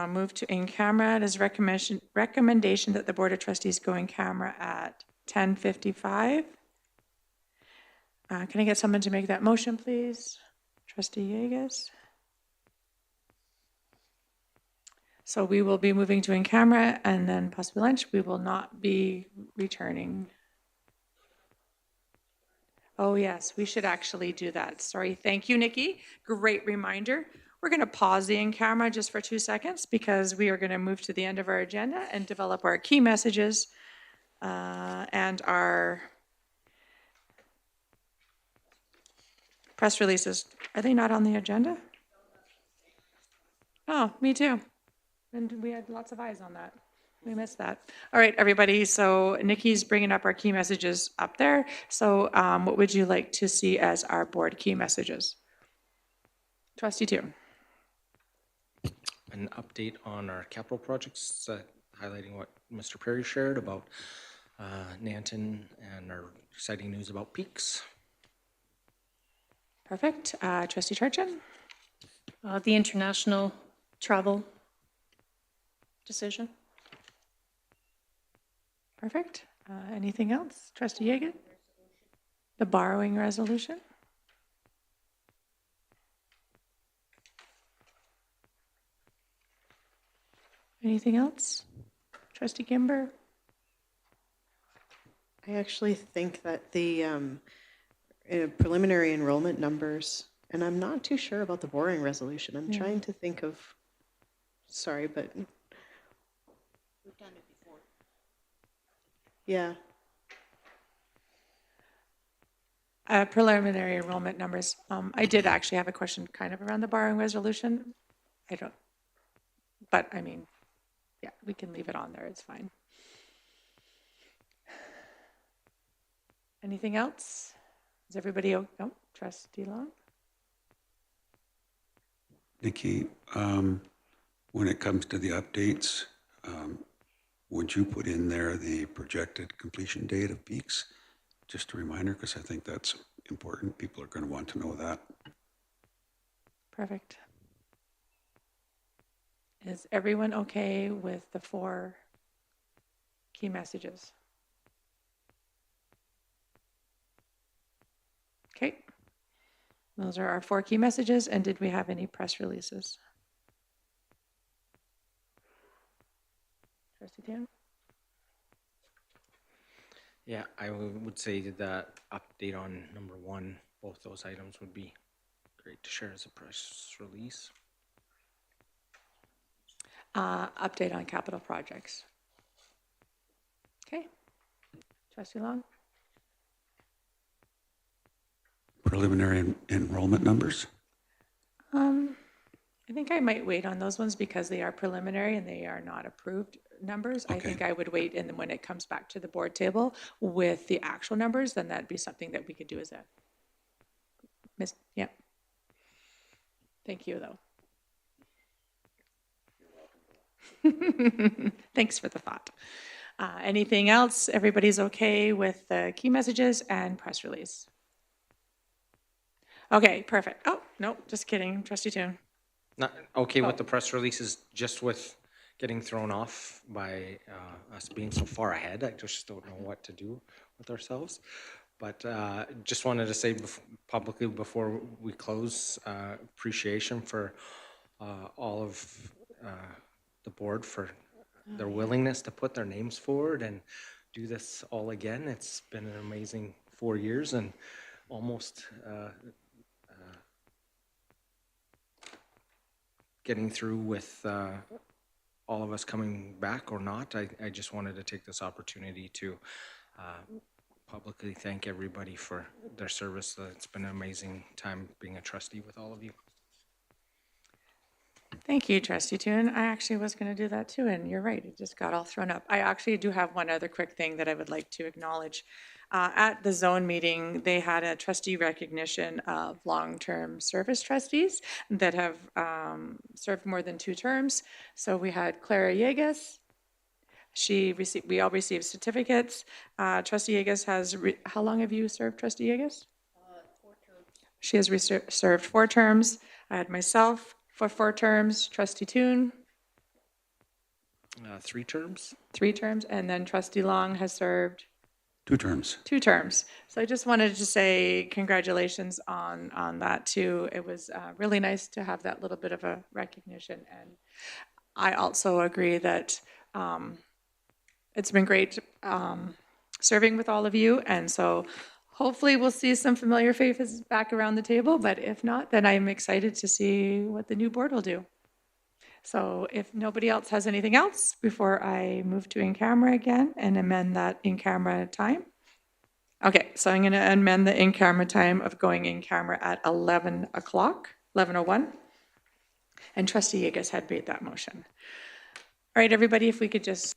move to in camera. It is recommendation that the Board of Trustees go in camera at 10:55. Can I get someone to make that motion, please? Trustee Yegas. So we will be moving to in camera and then possibly lunch. We will not be returning. Oh, yes, we should actually do that. Sorry. Thank you, Nikki. Great reminder. We're going to pause the in-camera just for 2 seconds because we are going to move to the end of our agenda and develop our key messages and our press releases. Are they not on the agenda? Oh, me too. And we had lots of eyes on that. We missed that. All right, everybody. So Nikki's bringing up our key messages up there. So what would you like to see as our board key messages? Trustee two. An update on our capital projects, highlighting what Mr. Perry shared about Nanton and our exciting news about peaks. Perfect. Trustee Turchin? The international travel decision. Perfect. Anything else? Trustee Yeager? The borrowing resolution? Anything else? Trustee Kimber? I actually think that the preliminary enrollment numbers, and I'm not too sure about the borrowing resolution. I'm trying to think of, sorry, but. We've done it before. Yeah. Preliminary enrollment numbers. I did actually have a question kind of around the borrowing resolution. I don't, but I mean, yeah, we can leave it on there. It's fine. Anything else? Is everybody, oh, Trustee Long? Nikki, when it comes to the updates, would you put in there the projected completion date of peaks? Just a reminder, because I think that's important. People are going to want to know that. Perfect. Is everyone okay with the 4 key messages? Okay. Those are our 4 key messages. And did we have any press releases? Trustee Dan? Yeah, I would say that update on number 1, both those items would be great to share as a press release. Update on capital projects. Okay. Trustee Long? Preliminary enrollment numbers? I think I might wait on those ones because they are preliminary and they are not approved numbers. I Okay. think I would wait, and then when it comes back to the board table with the actual numbers, then that'd be something that we could do as a, yeah. Thank you, though. Thanks for the thought. Anything else? Everybody's okay with the key messages and press release? Okay, perfect. Oh, no, just kidding. Trustee Toon. Not okay with the press releases, just with getting thrown off by us being so far ahead. I just don't know what to do with ourselves. But just wanted to say publicly before we close, appreciation for all of the board for their willingness to put their names forward and do this all again. It's been an amazing 4 years and almost getting through with all of us coming back or not. I just wanted to take this opportunity to publicly thank everybody for their service. It's been an amazing time being a trustee with all of you. Thank you, Trustee Toon. I actually was going to do that too, and you're right, it just got all thrown up. I actually do have one other quick thing that I would like to acknowledge. At the zone meeting, they had a trustee recognition of long-term service trustees that have served more than 2 terms. So we had Clara Yegas. We all received certificates. Trustee Yegas has, how long have you served, Trustee Yegas? 4 terms. She has served 4 terms. I had myself for 4 terms, Trustee Toon. 3 terms. 3 terms, and then Trustee Long has served 2 terms. 2 terms. So I just wanted to say congratulations on that too. It was really nice to have that little bit of a recognition. And I also agree that it's been great serving with all of you. And so hopefully we'll see some familiar faces back around the table, but if not, then I'm excited to see what the new board will do. So if nobody else has anything else, before I move to in-camera again and amend that in-camera time. Okay, so I'm going to amend the in-camera time of going in-camera at 11 o'clock, 11:01. And Trustee Yegas had made that motion. All right, everybody, if we could just